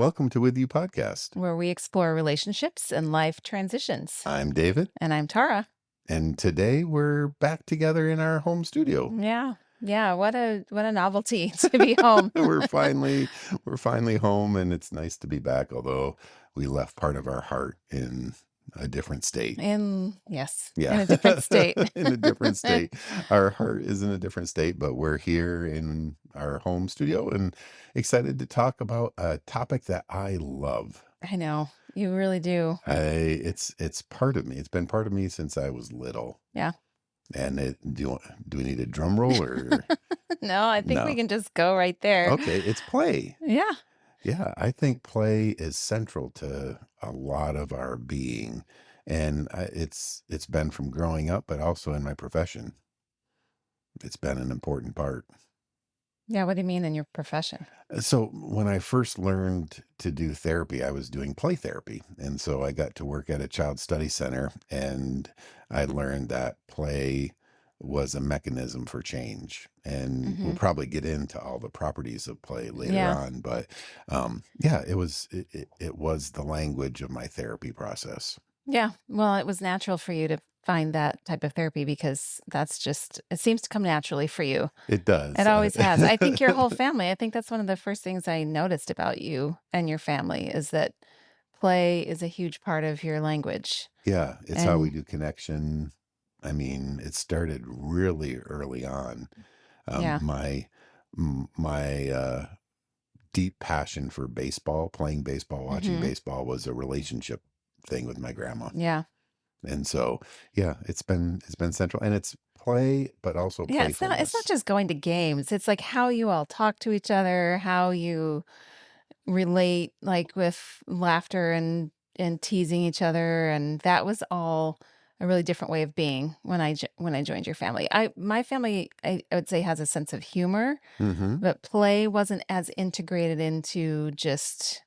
Welcome to With You podcast. where we explore relationships and life transitions. I'm David, And I'm Tara. and today we're back together in our home studio. Yeah. Yeah. What a novelty to be home. we're finally home, and it's nice to be back, although we left part of our heart in a different state. In a different state. In a different state. Our heart is in a different state, but we're here in our home studio and excited to talk about a topic that I love. I know. You really do. It's part of me. It's been part of me since I was little. Yeah. And do we need a drum roll or No, I think no? we can just go right there. Okay, it's play. Yeah. Yeah, I think play is central to a lot of our being, and it's been from growing up, but also in my profession. It's been an important part. Yeah. What do you mean in your profession? So when I first learned to do therapy, I was doing play therapy. And so I got to work at a child study center, and I learned that play was a mechanism for change. And we'll probably get into all the properties of play later Yeah. on. But yeah, it was the language of my therapy process. Yeah. Well, it was natural for you to find that type of therapy because it seems to come naturally for you. It does. It always has. I think your whole family, I think that's one of the first things I noticed about you and your family is that play is a huge part of your language. Yeah, it's how we And do connection. I mean, it started really early on. yeah. My deep passion for baseball, playing baseball, watching hmm baseball was a relationship thing with my grandma. Yeah. And so, yeah, it's been central, and it's play, but also Yeah. It's not playfulness. just going to games. It's like how you all talk to each other, how you relate like with laughter and teasing each other. And that was all a really different way of being when I joined your family. My family, I would say, has a sense of humor, hmm but play wasn't as integrated into just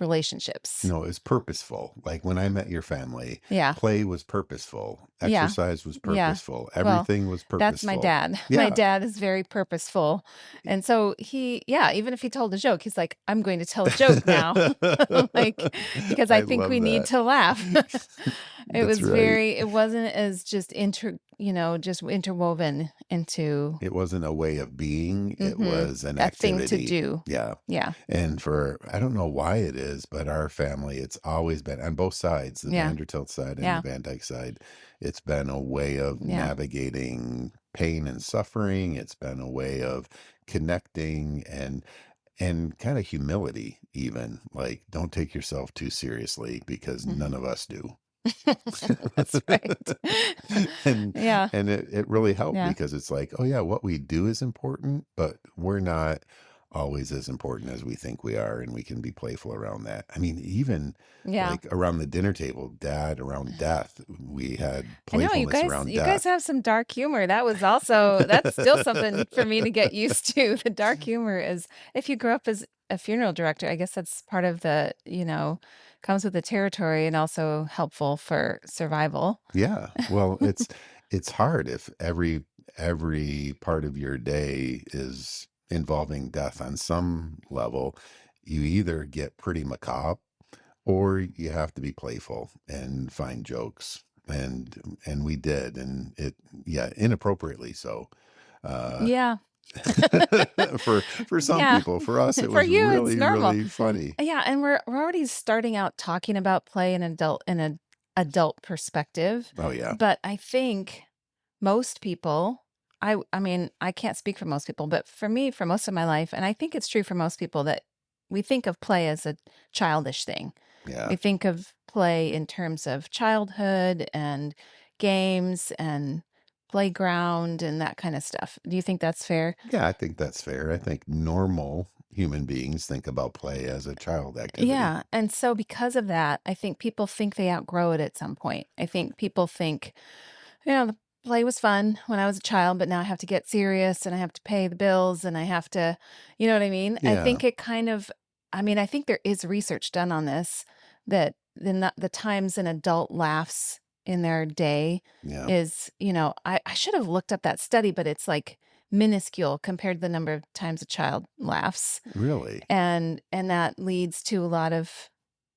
relationships. No, it's purposeful. Like when I met your family, Yeah. play was purposeful, Yeah. exercise was Yeah. purposeful, Well, everything was that's my purposeful. dad. My Yeah. dad is very purposeful. And so even if he told a joke, he's like, I'm going to tell a joke now. Like, because I I think love we need that. to laugh. That's right. It wasn't as just just interwoven into It wasn't a way of being, it mhm, was an a thing to activity. do. Yeah. Yeah. And I don't know why it is, but our family, it's always been on both sides, the Yeah. Vandertilt side and the Yeah. Van Dyke side. It's been a way of Yeah. navigating pain and suffering. It's been a way of connecting and kind of humility, even. Like, don't take yourself too seriously because none Mhm. of us do. That's right. and Yeah. and it really helped Yeah. because it's like, oh yeah, what we do is important, but we're not always as important as we think we are, and we can be playful around that. I mean, even Yeah. like around the dinner table, dad around death, we had I know playfulness around you guys death. have some dark humor. That's still something for me to get used to. The dark humor is if you grew up as a funeral director, I guess that's part of comes with the territory and also helpful for survival. Yeah, well, it's hard if every part of your day is involving death on some level. You either get pretty macabre, or you have to be playful and find jokes. And we did, and yeah, inappropriately so. Uh, Yeah. for some Yeah. people, for us, it For was you, it's really, normal. really funny. Yeah, and we're already starting out talking about play in an adult perspective. Oh yeah, But I think most people, I mean, I can't speak for most people, but for me, for most of my life, and I think it's true for most people that we think of play as a childish thing. yeah. We think of play in terms of childhood and games and playground and that kind of stuff. Do you think that's fair? Yeah, I think that's fair. I think normal human beings think about play as a child activity. Yeah. And so because of that, I think people think they outgrow it at some point. I think people think, the play was fun when I was a child, but now I have to get serious and I have to pay the bills and I have to, you know what I mean? I Yeah, think I think there is research done on this that the times an adult laughs in their day yeah. is, I should have looked up that study, but it's like minuscule compared to the number of times a child laughs. Really? And that leads to a lot of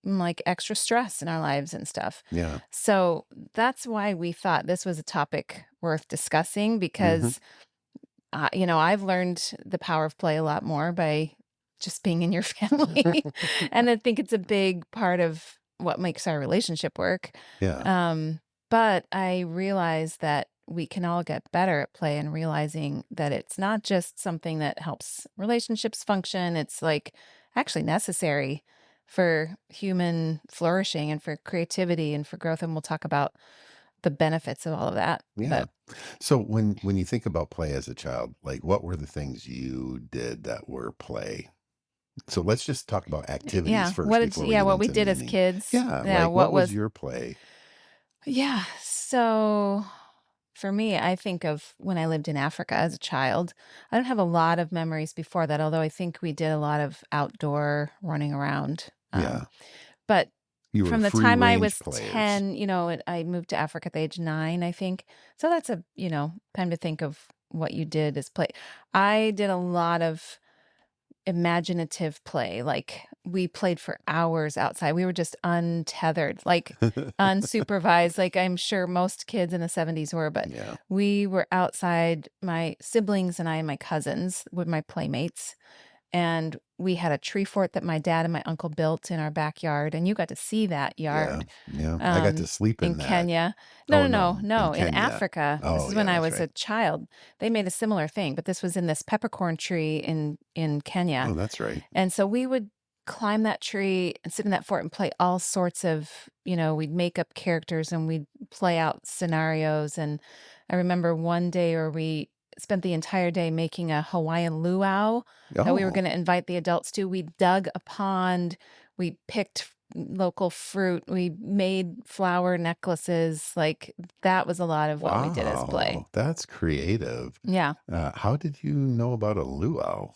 like extra stress in our lives and stuff. Yeah. So that's why we thought this was a topic worth discussing Hmm. because I've learned the power of play a lot more by just being in your family. And I think it's a big part of what makes our relationship work. Yeah. Um, but I realize that we can all get better at play and realizing that it's not just something that helps relationships function. It's like actually necessary for human flourishing and for creativity and for growth. And we'll talk about the benefits of all of that. Yeah. But So when you think about play as a child, like what were the things you did that were play? So let's just talk about activities first before we get what we into did as meaning. kids. Yeah, Yeah, like what what was was your play? yeah. So for me, I think of when I lived in Africa as a child. I don't have a lot of memories before that, although I think we did a lot of outdoor running around. Yeah. But You were from the free time I range was players. 10, I moved to Africa at the age 9, I think. So that's time to think of what you did as play. I did a lot of imaginative play. Like we played for hours outside. We were just untethered, like unsupervised, like I'm sure most kids in the 70s were, but Yeah. we were outside, my siblings and I and my cousins with my playmates. And we had a tree fort that my dad and my uncle built in our backyard. And you got to see that Yeah. yard Yeah. I got to sleep in in that. Kenya. Oh, No, no, no, no, in no. In Kenya. Africa, this Oh, is yeah, when I that's was a right. child. They made a similar thing, but this was in this peppercorn tree in Kenya. Oh, that's right. And so we would climb that tree and sit in that fort and play all sorts of, we'd make up characters and we'd play out scenarios. And I remember one day where we spent the entire day making a Hawaiian luau that we were Oh, going to invite the adults to. We dug a pond, we picked local fruit, we made flower necklaces. Like that was a lot of what we did as play. wow. That's creative. Yeah. How did you know about a luau?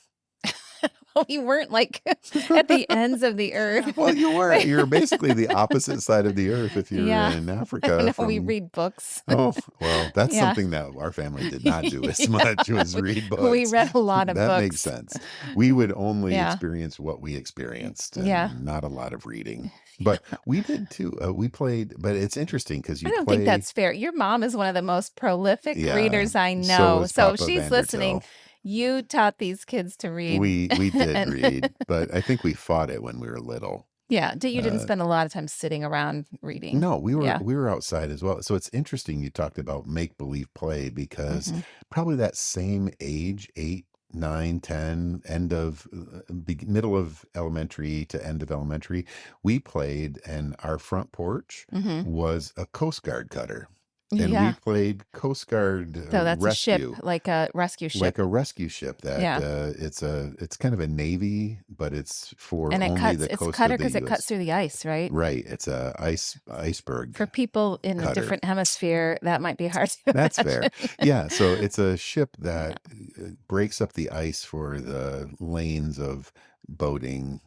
We weren't like at the ends of the earth. Well, you were. You're basically the opposite side of the earth if you're Yeah. in I Africa know we from. read books. Oh, well, that's Yeah. something that our family did not do as Yeah. much was read We books. read a lot of That makes books. sense. We would only Yeah. experience what we experienced Yeah. and not a lot of reading. But we did too. We played, but it's interesting because I you don't think play. that's fair. Your mom is one of the most prolific Yeah, readers I so know. was So if Papa she's listening, Vandertil. you taught these kids to read. We did And read, but I think we fought it when we were little. yeah, you didn't Uh, spend a lot of time sitting around reading. No, we were Yeah. we were outside as well. So it's interesting you talked about make believe play because Hmm. probably that same age, 8, 9, 10, end of middle of elementary to end of elementary, we played and our front porch Hmm. was a Coast Guard cutter. And we Yeah. played Coast Guard So that's a ship, rescue. like a rescue Like ship. a rescue ship that Yeah. it's kind of a navy, but it's for And only the it's coast cutter of the because it cuts US. through the ice, right? Right. It's a iceberg For people in a cutter. different hemisphere, that might be hard to That's fair. imagine. Yeah, so it's a ship Yeah. that breaks up the ice for the lanes of boating,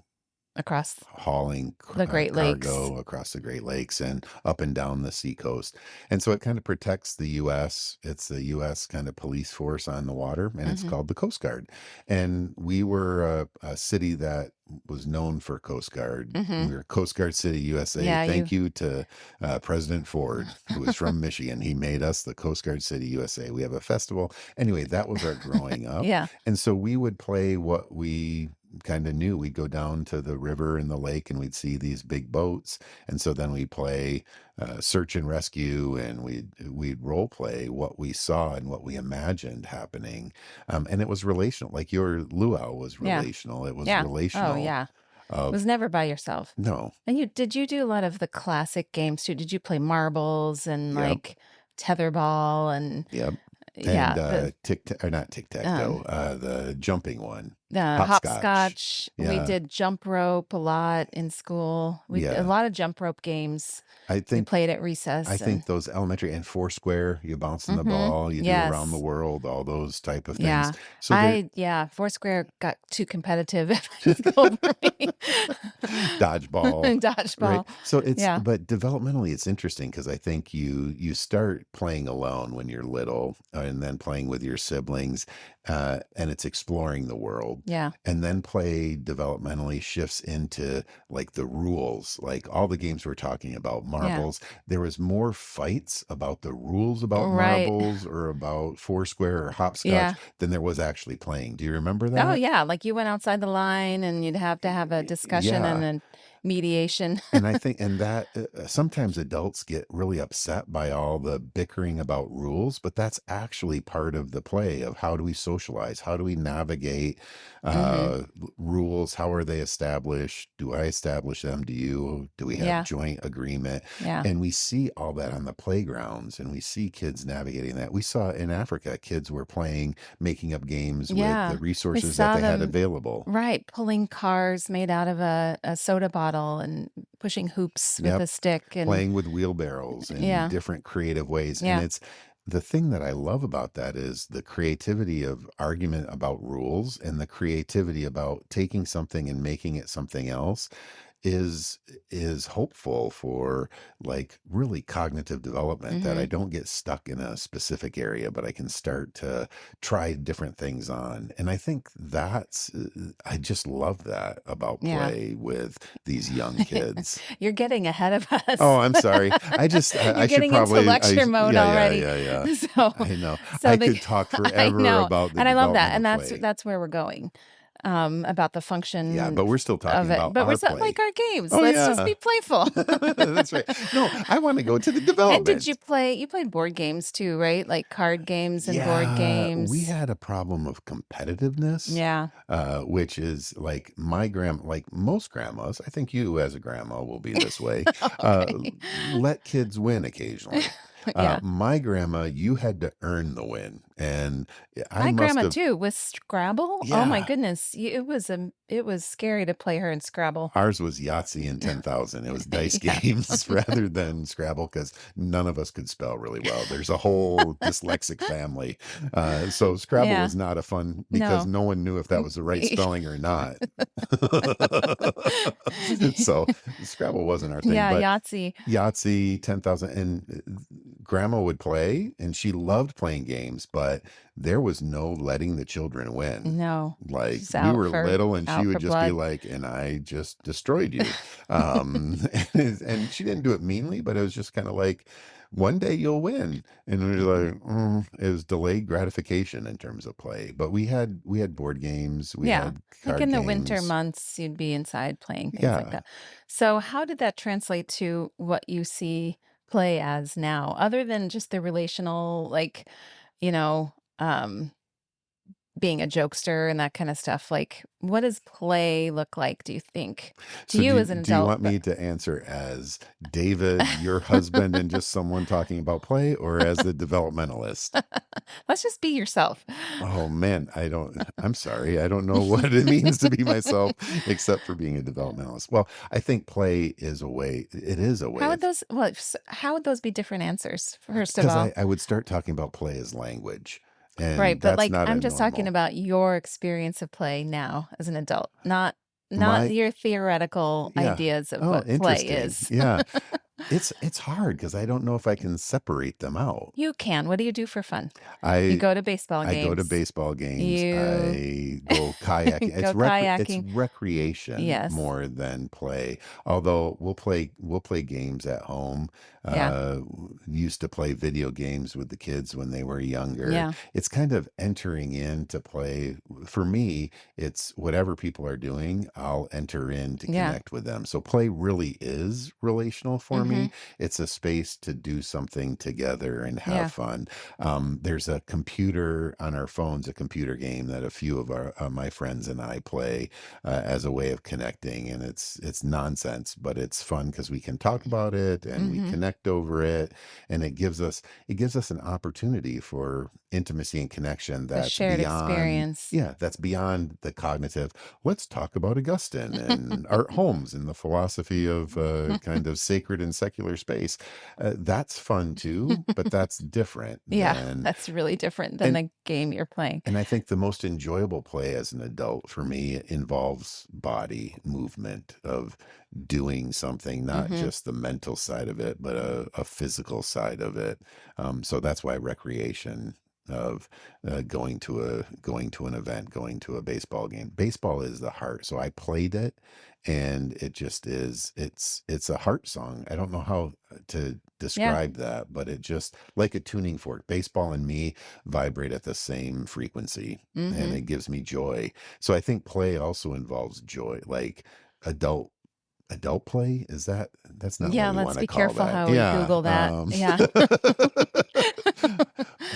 Across hauling the Great Lakes. cargo across the Great Lakes and up and down the seacoast. And so it kind of protects the U.S. It's the U.S. kind of police force on the water, and it's Hmm. called the Coast Guard. And we were a city that was known for Coast Guard. Hmm. We were Coast Guard City, USA. Yeah, Thank you to President Ford, who is from Michigan. He made us the Coast Guard City, USA. We have a festival. Anyway, that was our growing up. yeah. And so we would play what we kind of knew. We'd go down to the river and the lake and we'd see these big boats. And so then we play search and rescue and we'd role play what we saw and what we imagined happening. And it was relational. Like your luau was Yeah. relational. It was Yeah. Oh, relational yeah. It was of never by yourself. no. And did you do a lot of the classic games too? Did you play marbles and Yep. like tetherball and Yep. yeah, And tic tac or not tic tac toe, the jumping one. Hopscotch. hopscotch. We Yeah. did jump rope a lot in school. We a Yeah. lot of jump rope games I we think played at I recess and think those elementary and Foursquare, you bouncing the mhm. ball, you do around the Yes. world, all those type of things. Yeah. So there Foursquare got too competitive at school for me. dodgeball, right? Dodgeball. So it's Yeah. but developmentally it's interesting because I think you start playing alone when you're little and then playing with your siblings and it's exploring the world. Yeah. And then play developmentally shifts into like the rules, like all the games we're talking about, Yeah. marbles. There was more fights about the rules about Right. marbles or about Foursquare or hopscotch Yeah. than there was actually playing. Do you remember Oh, that? yeah, like, you went outside the line, and you'd have to have a discussion and Yeah. then mediation. And I think, and that sometimes adults get really upset by all the bickering about rules, but that's actually part of the play of how do we socialize? How do we navigate Mhm. rules? How are they established? Do I establish them? Do you? Do we have Yeah. joint agreement? Yeah. And we see all that on the playgrounds and we see kids navigating that. We saw in Africa, kids were playing, making up games with the Yeah. We resources that saw they had them available. right, pulling cars made out of a soda bottle and pushing hoops with Yep. a stick and Playing with wheelbarrows in yeah. different creative ways. And Yeah. it's the thing that I love about that is the creativity of argument about rules and the creativity about taking something and making it something else is is hopeful for like really cognitive development that I Mhm. don't get stuck in a specific area, but I can start to try different things on. And I think that's I just love that about Yeah. play with these young kids. You're getting ahead of Oh, us. I'm sorry. I You're should getting into probably lecture mode yeah, yeah, already. yeah, yeah. So I know. so I the could talk I forever know, about the and I love that, development and of play. that's where we're going, about the Yeah, function but we're still of talking it, about but we're our so like play. our games, Oh let's just yeah. be playful. That's right. No, I want to go to the And did you development. play you played board games too, right? Like card games and board Yeah, we games? had a problem of competitiveness, Yeah. which is like my like most grandmas, I think you as a grandma will be this way, Okay. let kids win occasionally. Yeah. My grandma, you had to earn the win. And I My must grandma have, too with Scrabble. Oh my yeah, goodness, it was scary to play her in Scrabble. ours was Yahtzee and 10,000. It was dice Yeah. games rather than Scrabble because none of us could spell really well. There's a whole dyslexic family. So Scrabble Yeah. was not a fun because No. no one knew if that was the right spelling or not. So Scrabble wasn't our thing, Yeah, but Yahtzee. Yahtzee, 10,000, and grandma would play and she loved playing games, but there was no letting the children win. No. Like She's we were little and she out would for just be blood. like, and I just destroyed you. And she didn't do it meanly, but it was just kind of like, one day you'll win. And we were like, it was delayed gratification in terms of play. But we had board games, we Yeah. had Like card in the winter games. months, you'd be inside playing things like Yeah. that. So how did that translate to what you see play as now, other than just the relational, like, you know, being a jokester and that kind of stuff? Like, what does play look like, do you think? To So you as an do you adult, want but me to answer as David, your husband, and just someone talking about play, or as the developmentalist? let's just be yourself. Oh man, I'm sorry. I don't know what it means to be myself except for being a developmentalist. Well, I think play is a way, it is a way How would of, those well, how would those be different answers, first of because all? I would start talking about play as language, Right, and but, that's like, not a I'm just talking normal. about your experience of play now as an adult, not My, your theoretical yeah. ideas of Oh, what play interesting. is. Yeah. It's hard because I don't know if I can separate them out. You can. What do you do for fun? You I go to baseball I go to games. baseball games. You I go kayaking. go It's kayaking. recreation Yes. more than play. Although we'll play games at home. Yeah. Used to play video games with the kids when they were younger. Yeah. It's kind of entering into play. For me, it's whatever people are doing, I'll enter in to Yeah. connect with them. So play really is relational for for me. It's a space to do something together and have Yeah. fun. There's a computer on our phones, a computer game that a few of my friends and I play as a way of connecting, and it's nonsense, but it's fun because we can talk about it and we Mm-hmm. connect over it, and it gives us an opportunity for intimacy and connection The that's shared beyond, experience. yeah, that's beyond the cognitive. Let's talk about Augustine and Art Holmes and the philosophy of kind of sacred and secular space. That's fun too, but that's different Yeah, than, that's really different than and the game you're playing. and I think the most enjoyable play as an adult for me involves body movement, of doing something, not Mm-hmm. just the mental side of it, but a physical side of it. So that's why recreation of going to an event, going to a baseball game. Baseball is the heart. So I played it, and it just is. It's a heart song. I don't know how to Yeah. describe that, but it just like a tuning fork. Baseball and me vibrate at the same frequency, and Mm-hmm. it gives me joy. So I think play also involves joy, like adult play. Is that's not what Yeah, we let's want to be call careful that. how we Yeah. Google that. Yeah.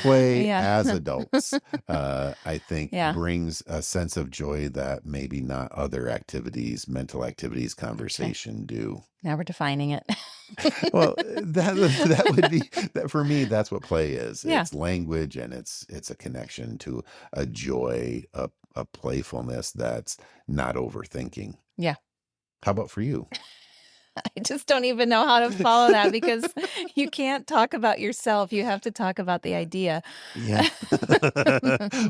Play Yeah. as adults, I think Yeah. brings a sense of joy that maybe not other activities, mental activities, Okay. conversation do. Now we're defining it. Well, that would be that for me. That's what play is. Yeah. It's language, and it's a connection to a joy, a playfulness that's not overthinking. Yeah. How about for you? I just don't even know how to follow that because you can't talk about yourself. You have to talk about the idea. Yeah.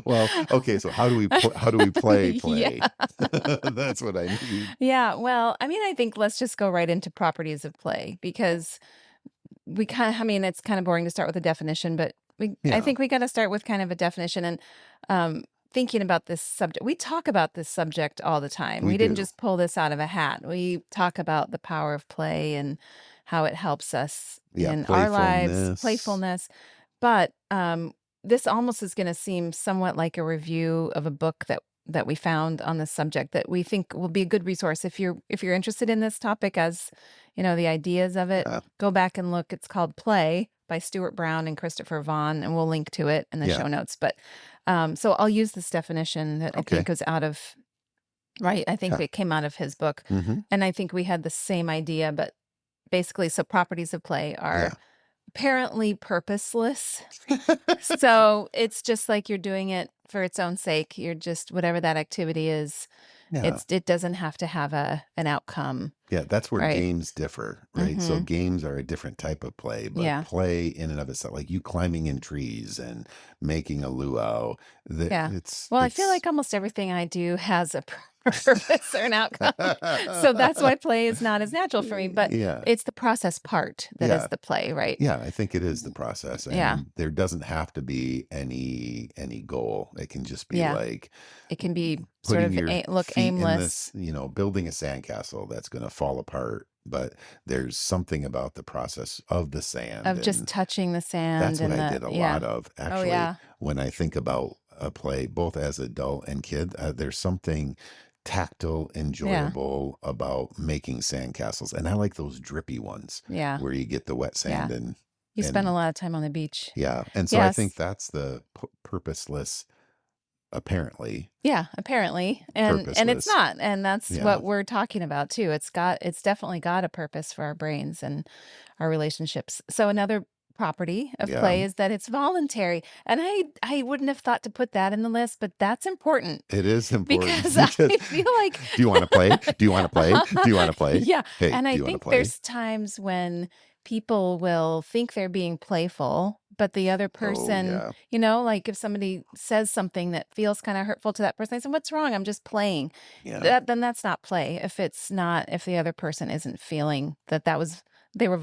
Well, okay. So how do we Yeah. play? That's what I need. Yeah. Well, I mean, I think let's just go right into properties of play because I mean, it's kind of boring to start with a definition, but I Yeah, think we got to start with kind of a definition and um, thinking about this subject. We talk about this subject all the time. we We didn't do. just pull this out of a hat. We talk about the power of play and how it helps us Yeah, in our lives, playfulness. playfulness. But this almost is going to seem somewhat like a review of a book that we found on this subject that we think will be a good resource if you're interested in this topic as the ideas of it. Yeah, Go back and look. It's called Play by Stuart Brown and Christopher Vaughan, and we'll link to it in the yeah. show notes. But so I'll use this definition that I Okay. think was right. I think Yeah. it came out of his book. Hmm. And I think we had the same idea, but basically, so properties of play are Yeah. apparently purposeless. So it's just like you're doing it for its own sake. You're just whatever that activity is, Yeah. it doesn't have to have an outcome, Yeah, that's where right? games differ, right? So Mm-hmm. games are a different type of play, but Yeah. play in and of itself, like you climbing in trees and making a luau, that Yeah. it's Well, I feel it's like almost everything I do has a purpose or an outcome. So that's why play is not as natural for me, but yeah, it's the process part that is yeah. the play, right? Yeah, I think it is the process, Yeah. and there doesn't have to be any goal. It can just be Yeah. like It can be sort putting of your look feet in aimless this, building a sandcastle that's going to fall apart, but there's something about the process of the sand, of just and touching the sand that's what and I did a yeah. lot of Oh, actually yeah. when I think about a play, both as adult and kid. There's something tactile, Yeah. enjoyable about making sandcastles, and I like those drippy ones Yeah. where you get the wet Yeah. sand You spend a and lot of time on the beach. yeah, and so I think Yes. that's the purposeless, apparently Yeah, apparently. And it's purposeless. not. And that's Yeah, what we're talking about too. It's definitely got a purpose for our brains and our relationships. So another property of yeah, play is that it's voluntary. And I wouldn't have thought to put that in the list, but that's important it is important because I because feel like do you want to play? Do you want to play? Do you want to play? yeah, Hey, and do I you want to think play? there's times when people will think they're being playful, but the other Oh person, yeah, like if somebody says something that feels kind of hurtful to that person, I say, "What's wrong? I'm just playing." yeah, Then that's not play. If the other person isn't feeling they were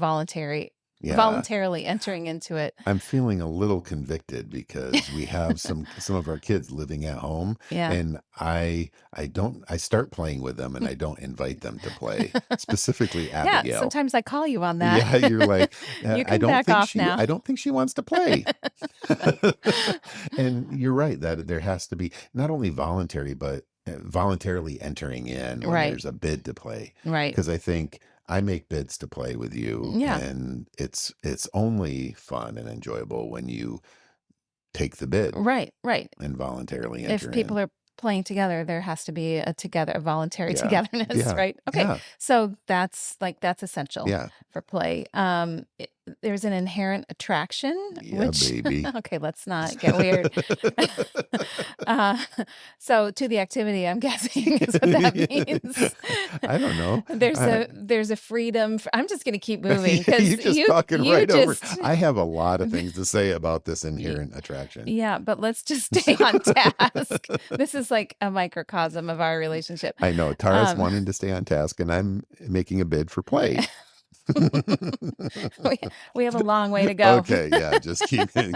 yeah. voluntarily entering into it. I'm feeling a little convicted because we have some of our kids living at home, Yeah. and I start playing with them, and I don't invite them to play, specifically Yeah, Abigail. sometimes I call you on that. Yeah, you're like, You can back off now. I don't think she wants to play. And you're right that there has to be not only voluntary, but voluntarily entering in when Right. there's a bid to play. Right. Because I think I make bids to play with you, Yeah. and it's only fun and enjoyable when you take the bid Right, right. and voluntarily If enter people in. are playing together, there has to be a voluntary Yeah. togetherness, Yeah. right? Okay. Yeah. So that's essential Yeah. for play. There's an inherent attraction, Yeah, which baby. okay, let's not get weird. uh, so to the activity, I'm guessing is what that means. I don't know. There's a freedom. I'm just going to keep moving because You're just talking you right over. just I have a lot of things to say about this inherent attraction. yeah, but let's just stay on task. This is like a microcosm of our relationship. I know Tara's Um, wanting to stay on task, and I'm making a bid for play. we, we have a long way to go. Okay, yeah, just keep going.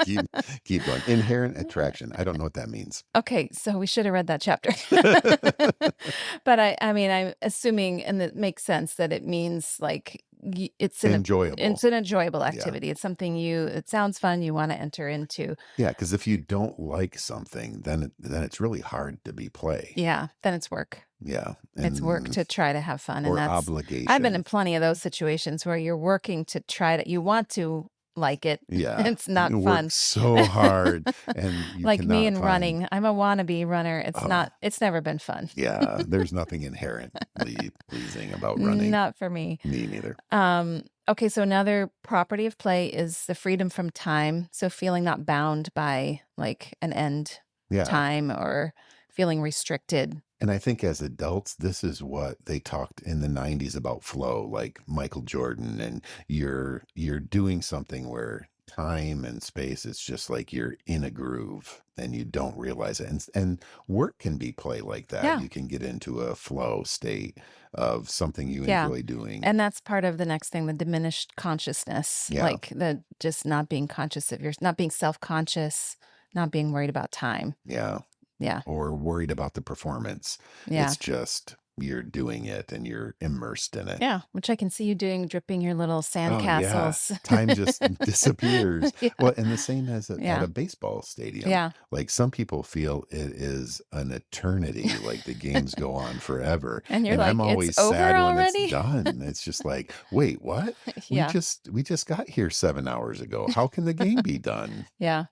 Inherent attraction. I don't know what that means. Okay, so we should have read that chapter. But I mean, I'm assuming, and it makes sense that it means like it's Enjoyable. an enjoyable Yeah. activity. It's something it sounds fun, you want to enter into. Yeah, because if you don't like something, then it's really hard to be play. Yeah, then it's work. Yeah, It's work and to try to have fun, and or I've been in obligation. plenty of those situations where you're working to you want to like it. Yeah, It's not you work fun. so hard, and you Like me cannot in find. running. I'm a wannabe runner. Oh, It's never been fun. yeah. There's nothing inherently pleasing about running. Not for me. Me neither. Okay, so another property of play is the freedom from time. So feeling not bound by like an end Yeah. time or feeling restricted. And I think as adults, this is what they talked in the 90s about flow, like Michael Jordan, and you're doing something where time and space, it's just like you're in a groove and you don't realize it. And work can be play like that. Yeah. You can get into a flow state of something you Yeah. enjoy doing. And that's part of the next thing, the diminished consciousness, Yeah. like the just not being conscious of not being self-conscious, not being worried about time. Yeah. Yeah. Or worried about the performance. Yeah. It's just you're doing it and you're immersed in it. Yeah. Which I can see you doing, dripping your little Oh, yeah. sandcastles. Time just disappears. Yeah. Well, and the same as at Yeah. a baseball stadium. Yeah. Like some people feel it is an eternity, like the games go on forever. And you're And like, I'm it's always over sad when already? it's done. It's just like, wait, what? Yeah. We just got here 7 hours ago. How can the game be done? Yeah.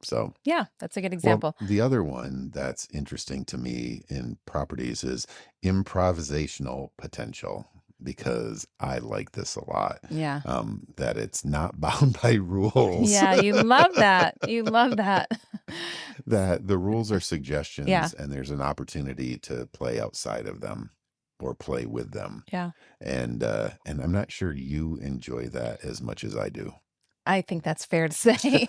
So, Yeah. That's a good well, example. the other one that's interesting to me in properties is improvisational potential, because I like this a lot. Yeah. That it's not bound by rules. Yeah. You love that. You love that. That the rules are suggestions, Yeah. and there's an opportunity to play outside of them or play with them. Yeah. And I'm not sure you enjoy that as much as I do. I think that's fair to say.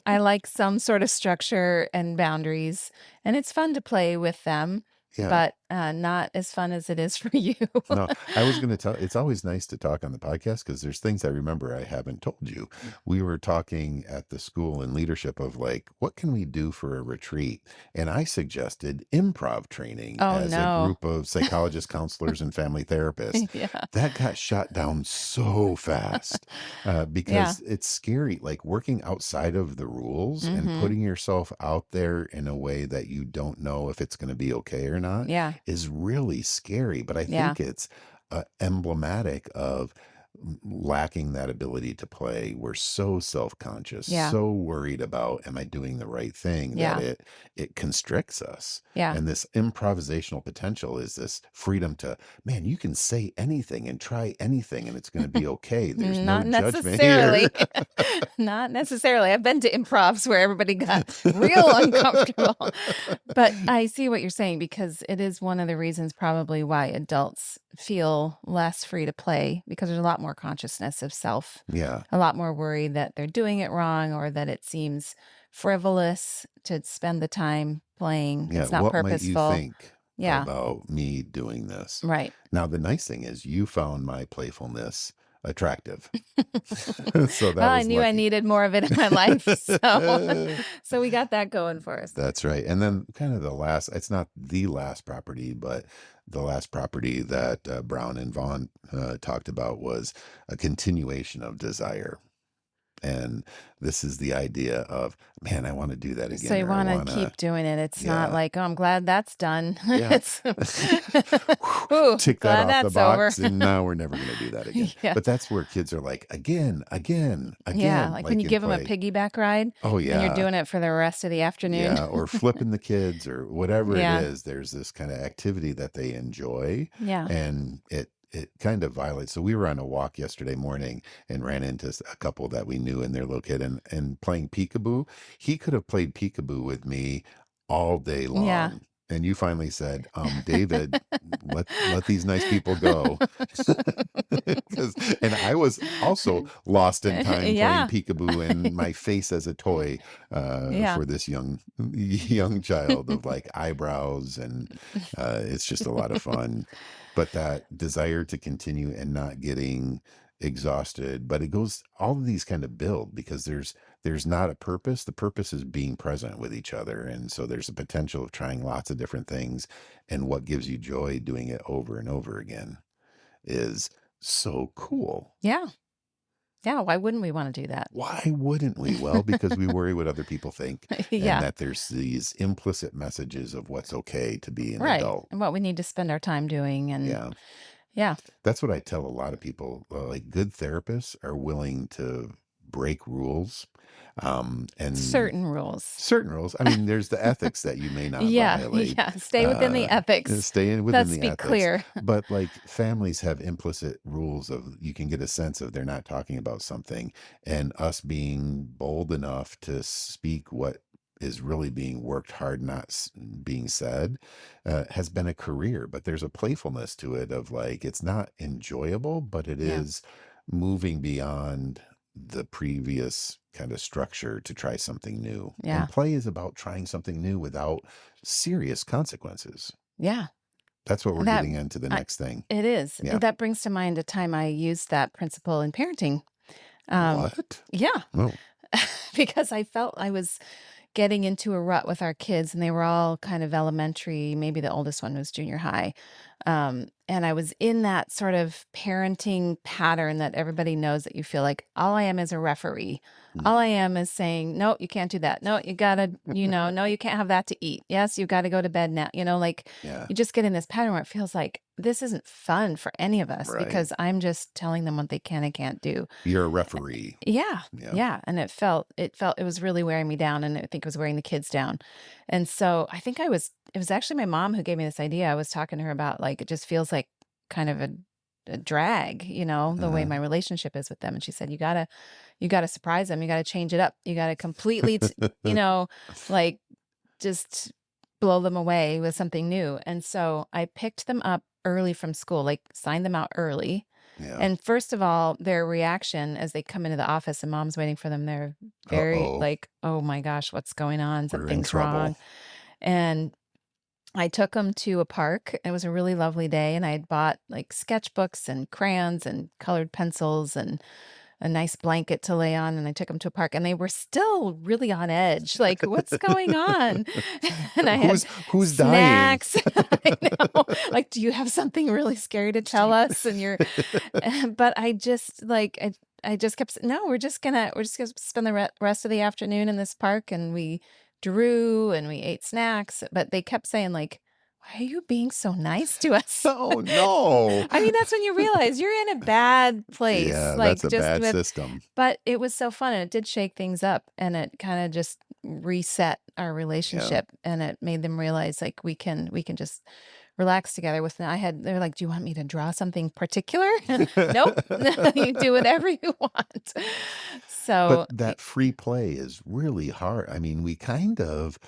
I like some sort of structure and boundaries, and it's fun to play with them, Yeah. but not as fun as it is for you. No, I was going to tell, it's always nice to talk on the podcast because there's things I remember I haven't told you. We were talking at the school in leadership of like, what can we do for a retreat? And I suggested improv training Oh, as a no. group of psychologists, counselors, and family therapists. Yeah. That got shot down so fast because it's scary, like working outside of the rules Mhm. and putting yourself out there in a way that you don't know if it's going to be okay or not Yeah. is really scary. But I Yeah. think it's emblematic of lacking that ability to play. We're so self-conscious, Yeah. so worried about, am I doing the right thing, Yeah. that it constricts us. Yeah. And this improvisational potential is this freedom to, man, you can say anything and try anything and it's going to be okay. There's Not no judgment necessarily. here. Not necessarily. I've been to improvs where everybody got real uncomfortable. But I see what you're saying, because it is one of the reasons probably why adults feel less free to play, because there's a lot more consciousness of self, Yeah. a lot more worry that they're doing it wrong, or that it seems frivolous to spend the time playing. Yeah. It's not What purposeful. might you think Yeah. about me doing this? Right. Now, the nice thing is you found my playfulness attractive. So that Well, I was knew I lucky. needed more of it in my life. So we got that going for us. That's right. And then kind of the last, it's not the last property, but the last property that Brown and Vaughan talked about was a continuation of desire. And this is the idea of, man, I want to do that So again, you or I want to want to, keep doing it. It's not yeah, like, oh, I'm glad that's done. yeah. It's, ooh, Tick that glad off the that's over. box, and now we're never going to do that again. Yeah. But that's where kids are like, again, again, Yeah. again, Like when like you in give them a play. piggyback ride Oh, and you're yeah. doing it for the rest of the afternoon. Yeah, or flipping the kids or whatever it Yeah. is. There's this kind of activity that they enjoy, Yeah. and it kind of violates. So we were on a walk yesterday morning and ran into a couple that we knew and their little kid, and playing peekaboo. He could have played peekaboo with me all day Yeah. long. And you finally said, David, let these nice people go. 'Cause, and I was also lost in time playing Yeah. peekaboo and my face as a toy Yeah. for this young child of like eyebrows, and it's just a lot of fun. But that desire to continue and not getting exhausted, but it goes, all of these kind of build because there's not a purpose. The purpose is being present with each other, and so there's a potential of trying lots of different things, and what gives you joy doing it over and over again is so cool. Yeah. Yeah. Why wouldn't we want to do that? Why wouldn't we? Well, because we worry what other people think, and Yeah. that there's these implicit messages of what's okay to be an Right. adult. And what we need to spend our time doing. And Yeah. yeah, That's what I tell a lot of people. Like good therapists are willing to break rules, and certain rules. certain rules. I mean, there's the ethics that you may not Yeah. violate. Yeah. Stay within the ethics. Staying within Let's the be ethics. clear. But like families have implicit rules of, you can get a sense of they're not talking about something, and us being bold enough to speak what is really being worked hard, not being said, has been a career. But there's a playfulness to it of like, it's not enjoyable, but it Yeah. is moving beyond the previous kind of structure to try something new. Yeah. And play is about trying something new without serious consequences. Yeah. That's what we're That getting into the I, next thing. it is. Yeah. That brings to mind a time I used that principle in parenting. What? Yeah. Oh, Because I felt I was getting into a rut with our kids, and they were all kind of elementary. Maybe the oldest one was junior high. And I was in that sort of parenting pattern that everybody knows, that you feel like all I am is a referee. mm, All I am is saying, no, you can't do that. No, you gotta, no, you can't have that to eat. Yes, you got to go to bed now. Like yeah. you just get in this pattern where it feels like this isn't fun for any of us, Right. because I'm just telling them what they can and can't do. You're a referee. Yeah. Yeah. Yeah. And it was really wearing me down, and I think it was wearing the kids down. And so I think it was actually my mom who gave me this idea. I was talking to her about, like, it just feels like kind of a drag, the way Uh-huh. my relationship is with them. And she said, you gotta surprise them. You gotta change it up. You gotta completely, like just blow them away with something new. And so I picked them up early from school, like signed them out early. Yeah. And first of all, their reaction as they come into the office and mom's waiting for them, they're very Uh-oh. like, oh my gosh, what's going on? We're in Something's wrong. trouble. And I took them to a park. It was a really lovely day. And I had bought like sketchbooks and crayons and colored pencils and a nice blanket to lay on. And I took them to a park, and they were still really on edge. Like, what's going on? And I had Who's dying? snacks. I know. Like, do you have something really scary to tell us? And but I just like, I just kept, no, we're just gonna spend the rest of the afternoon in this park. And we drew and we ate snacks. But they kept saying, like, why are you being so nice to us? Oh no. I mean, that's when you realize you're in a bad place, Yeah, like that's a just bad with, system. but it was so fun, and it did shake things up, and it kind of just reset our Yeah. relationship, and it made them realize, like, we can just relax together with, they're like, do you want me to draw something particular? Nope. You do whatever you want. But So that free play is really hard. I mean, we kind of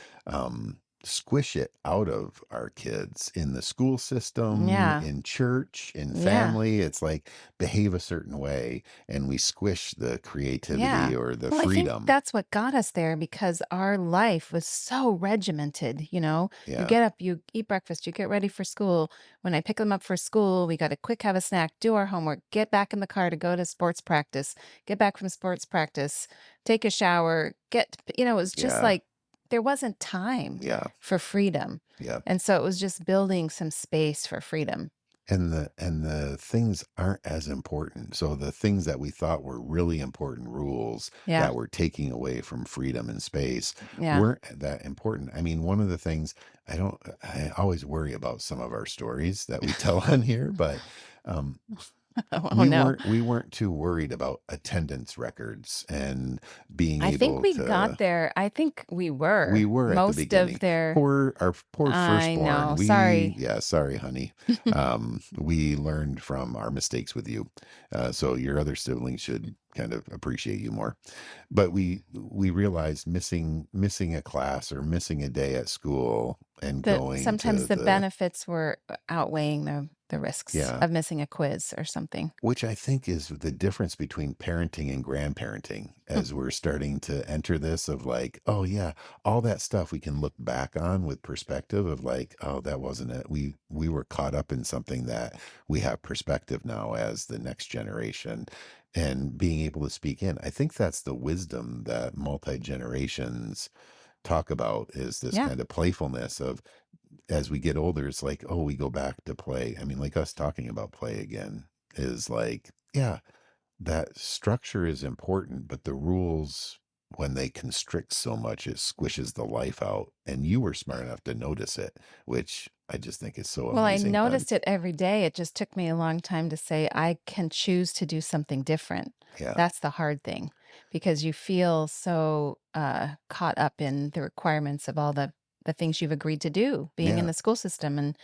squish it out of our kids in the school system, yeah. in church, in Yeah. family. It's like behave a certain way, and we squish the Yeah. creativity or the Well, I think freedom. that's what got us there, because our life was so regimented. You Yeah. get up, you eat breakfast, you get ready for school. When I pick them up for school, we got to quick have a snack, do our homework, get back in the car to go to sports practice, get back from sports practice, take a shower, it was just Yeah. like there wasn't time Yeah. for freedom. Yeah. And so it was just building some space for freedom. and the things aren't as important. So the things that we thought were really important rules Yeah. that were taking away from freedom and space Yeah. weren't that important. I mean, one of the things I always worry about some of our stories that we tell on here, but um, Oh we no. weren't too worried about attendance records and being I think able we got to. there. I think we We were were at the most of beginning. their. Our poor I firstborn. know. Sorry. Yeah, sorry, honey. We learned from our mistakes with you. So your other siblings should kind of appreciate you more. But we realized missing a class or missing a day at school and That going sometimes to the the. benefits were outweighing the risks Yeah, of missing a quiz or something. which I think is the difference between parenting and grandparenting as we're starting to enter this of like, oh yeah, all that stuff we can look back on with perspective of like, oh, that wasn't it. We were caught up in something that we have perspective now as the next generation and being able to speak in. I think that's the wisdom that multi generations talk about is this Yeah. kind of playfulness of as we get older, it's like, oh, we go back to play. I mean, like us talking about play again is like, yeah, that structure is important, but the rules, when they constrict so much, it squishes the life out. And you were smart enough to notice it, which I just think is so Well, I amazing. noticed it every day. It just took me a long time to say I can choose to do something different. Yeah. That's the hard thing because you feel so caught up in the requirements of all the things you've agreed to do, being in Yeah. the school system and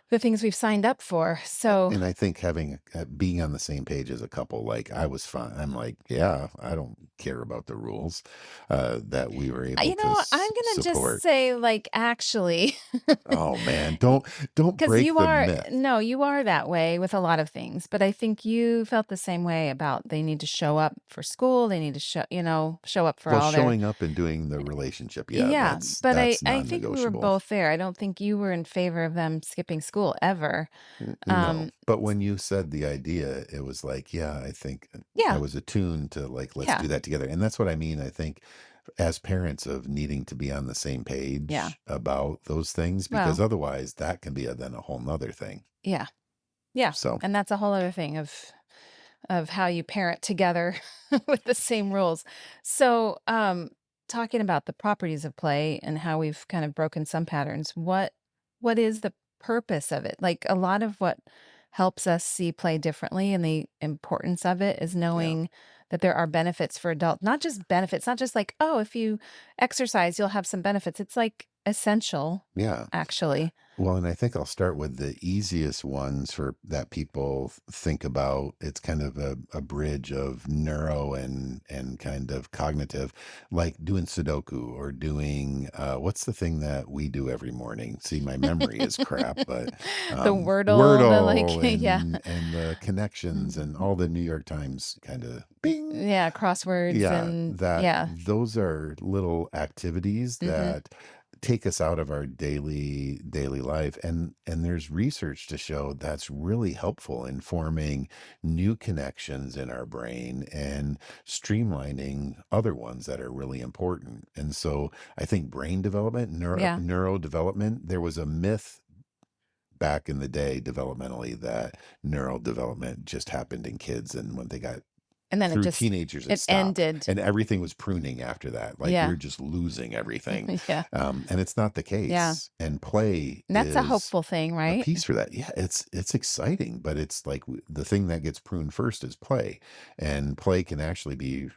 the things we've signed up for. So, And I think having being on the same page as a couple, like I was fine. I'm like, yeah, I don't care about the rules that we were able to I'm going to just support. say, like, actually, Oh man, don't because break you the are, myth. no, you are that way with a lot of things. But I think you felt the same way about they need to show up for school. They need to show up for Well, all their. showing up and doing the relationship, yeah, Yeah, but I that's I think we were non-negotiable. both there. I don't think you were in favor of them skipping school ever. No, Um, but when you said the idea, it was like, yeah, I think I yeah, was attuned to like, let's yeah, do that together. And that's what I mean. I think as parents of needing to be on the same yeah. page about those things, because Well, otherwise that can be then a whole nother thing. yeah, yeah, So and that's a whole other thing of how you parent together with the same rules. So, talking about the properties of play and how we've kind of broken some patterns, what is the purpose of it? Like a lot of what helps us see play differently and the importance of it is yeah, knowing that there are benefits for adults, not just benefits, not just like, oh, if you exercise, you'll have some benefits. It's like essential, yeah. actually. Well, and I think I'll start with the easiest ones for that people think about. It's kind of a bridge of neuro and kind of cognitive, like doing Sudoku or doing what's the thing that we do every morning? See, my memory is crap, but The Wordle, the like, Wordle yeah. and the connections and all the New York Times kind of bing. Yeah, crosswords Yeah, and that yeah. those are little activities Mhm. that take us out of our daily life and there's research to show that's really helpful in forming new connections in our brain and streamlining other ones that are really important. And so I think brain development, Yeah. neurodevelopment, there was a myth back in the day developmentally that neural development just happened in kids and when they got And then through teenagers it it stopped ended. and everything was pruning after that, like Yeah. you're just losing everything. Yeah. And it's not the Yeah. case, and play And that's a is hopeful thing, a right? piece for that. Yeah, it's exciting, but it's like the thing that gets pruned first is play, and play can actually be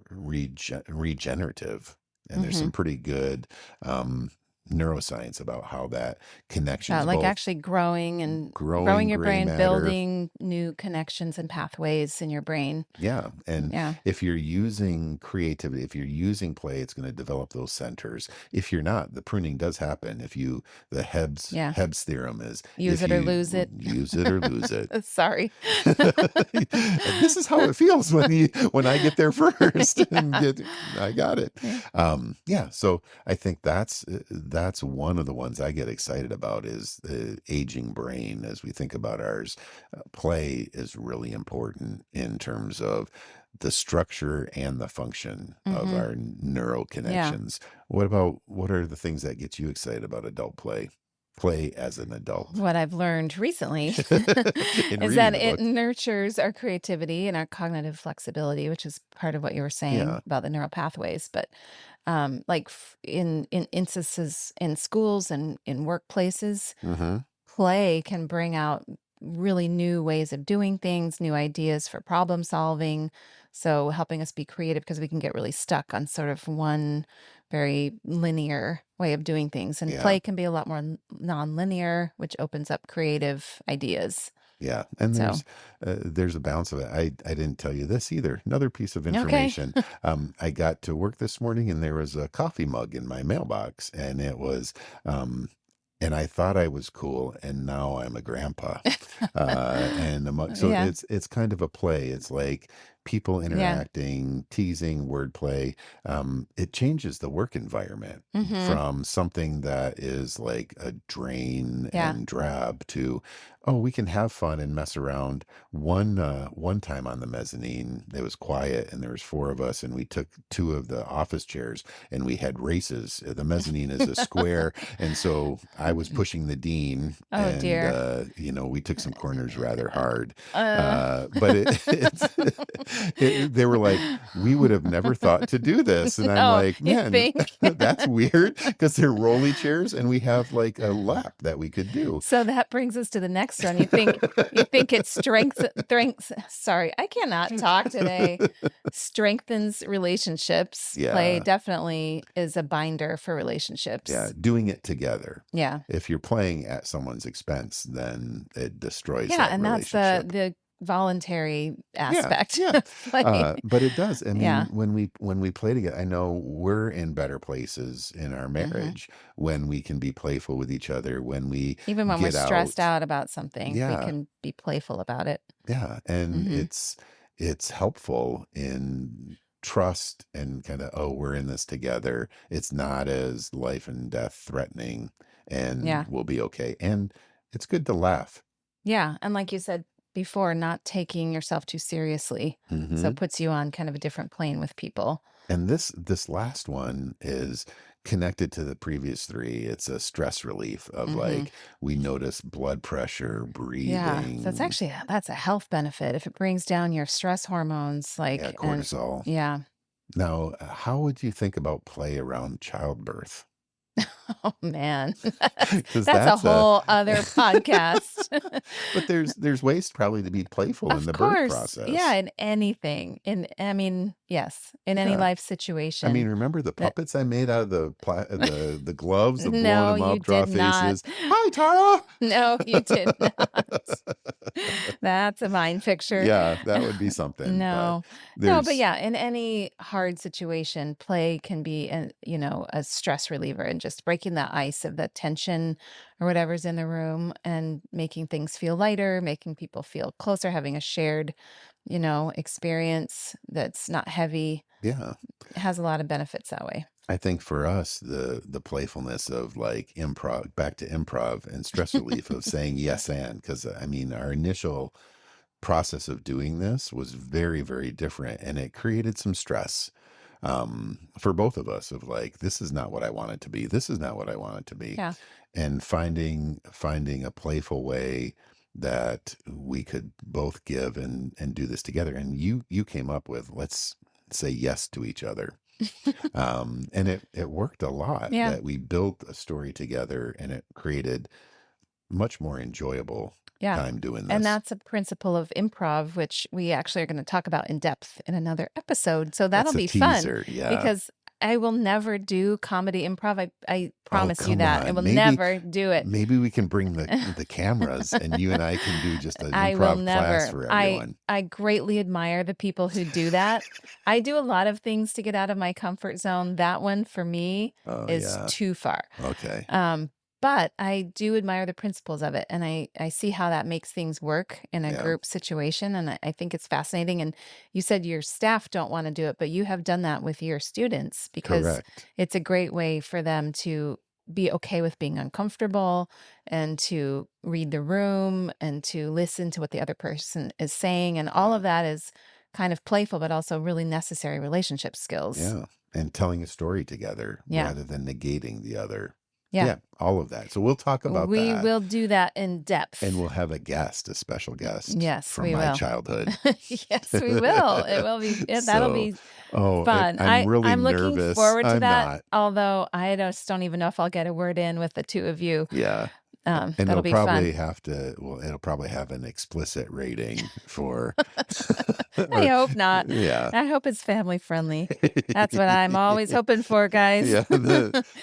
regenerative, and there's Mhm. some pretty good um neuroscience about how that connections Like both actually growing growing your gray brain, matter. building new connections and pathways in your brain. Yeah. And Yeah. if you're using creativity, if you're using play, it's going to develop those centers. If you're not, the pruning does happen. The Yeah. Hebs theorem is Use if it or you lose it. use it or lose it. Sorry. And this is how it feels when I get there first and Yeah. I got it. Yeah. Yeah. So I think that's one of the ones I get excited about is the aging brain as we think about ours. Play is really important in terms of the structure and the function of Mhm. our neural Yeah. connections. What are the things that get you excited about adult play? play as an adult. What I've learned recently In is reading that the it book. nurtures our creativity and our cognitive flexibility, which is part of what you were saying Yeah. about the neural pathways. But like in instances in schools and in workplaces, Hmm. play can bring out really new ways of doing things, new ideas for problem solving. So helping us be creative because we can get really stuck on sort of one very linear way of doing things. And Yeah. play can be a lot more non-linear, which opens up creative ideas. Yeah. And So, there's a balance of it. I didn't tell you this either. Another piece of okay. information. I got to work this morning and there was a coffee mug in my mailbox, and it was, um, and I thought I was cool, and now I'm a grandpa. And so Yeah. it's kind of a play. It's like people Yeah. interacting, teasing, wordplay. It changes the work environment Mm-hmm. from something that is like a drain Yeah. and drab to, oh, we can have fun and mess around. One time on the mezzanine, it was quiet and there was four of us, and we took two of the office chairs and we had races. The mezzanine is a square, and so I was pushing the dean, Oh and dear. we took some corners rather hard. Uh, But they were like, we would have never thought to do this, and I'm oh, like, you man, think? that's weird because they're rolly chairs, and we have like a lap that we could do. So that brings us to the next one. You think it strengths sorry, I cannot talk today. Strengthens relationships. Play Yeah, definitely is a binder for yeah, relationships. doing it together. Yeah. If you're playing at someone's expense, then it destroys Yeah, that and that's the relationship. the voluntary Yeah, aspect yeah. of play. But it does. I Yeah. mean, when we play together, I know we're in better places in our Mhm. marriage when we can be playful with each other, when we Even when we're get stressed out. out about something, we Yeah, can be playful about it. yeah, and Mhm. it's helpful in trust and kind of, oh, we're in this together. It's not as life and death threatening, and Yeah. we'll be okay. And it's good to laugh. Yeah, and like you said before, not taking yourself too seriously. So Hmm. it puts you on kind of a different plane with people. And this last one is connected to the previous three. It's a stress relief of Mhm. like, we notice blood pressure, Yeah, so it's breathing, actually that's a health benefit if it brings down your stress hormones, yeah, like, and cortisol. yeah. Now, how would you think about play around childbirth? Oh, man. That's Because that's a that's a whole other podcast. but there's ways probably to be playful in Of the birth course. Yeah, process. in anything. I mean, yes, in any Yeah. life I mean, situation remember the that puppets I made out of the gloves of blowing no, them you up, draw did not. faces. Hi, Tara. No, you did not. That's a mind picture. Yeah, that would be something. But No. No, but there's yeah, in any hard situation, play can be a stress reliever and just breaking the ice of the tension or whatever's in the room and making things feel lighter, making people feel closer, having a shared, experience that's not heavy. yeah. It has a lot of benefits that way. I think for us, the playfulness of like improv, back to improv and stress relief of saying yes and, because I mean, our initial process of doing this was very, very different, and it created some stress for both of us of like, this is not what I want it to be. This is not what I want it to be. Yeah. And finding a playful way that we could both give and do this together. And you came up with, let's say yes to each other. And it worked a lot, Yeah. that we built a story together, and it created much more enjoyable Yeah. time doing And this. that's a principle of improv, which we actually are going to talk about in depth in another episode. So that'll That's a be fun teaser. Yeah. because I will never do comedy improv. I Oh, promise you come that. I will on. Maybe never do it. maybe we can bring the cameras, and you and I can do just an I will improv class never. for I everyone. I greatly admire the people who do that. I do a lot of things to get out of my comfort zone. That one for me Oh is yeah. too far. Okay. Um, but I do admire the principles of it, and I see how that makes things work in a Yeah. group situation, and I think it's fascinating. And you said your staff don't want to do it, but you have done that with your students because Correct. it's a great way for them to be okay with being uncomfortable and to read the room and to listen to what the other person is saying. And all Yeah. of that is kind of playful, but also really necessary relationship skills. Yeah. And telling a story together Yeah. rather than negating the other. Yeah. Yeah, all of that. So we'll talk about We that, will do that in and depth. we'll have a guest, a special guest Yes, from we my will. childhood. Yes, we will. It will be that'll So, be oh, fun. I'm really I'm looking nervous. forward to I'm that, not. although I just don't even know if I'll get a word in with the two of you. Yeah. And That'll it'll be fun. probably have to, well, it'll probably have an explicit rating for, I or, hope not. yeah. I hope it's family friendly. That's what I'm always hoping for, guys. Yeah,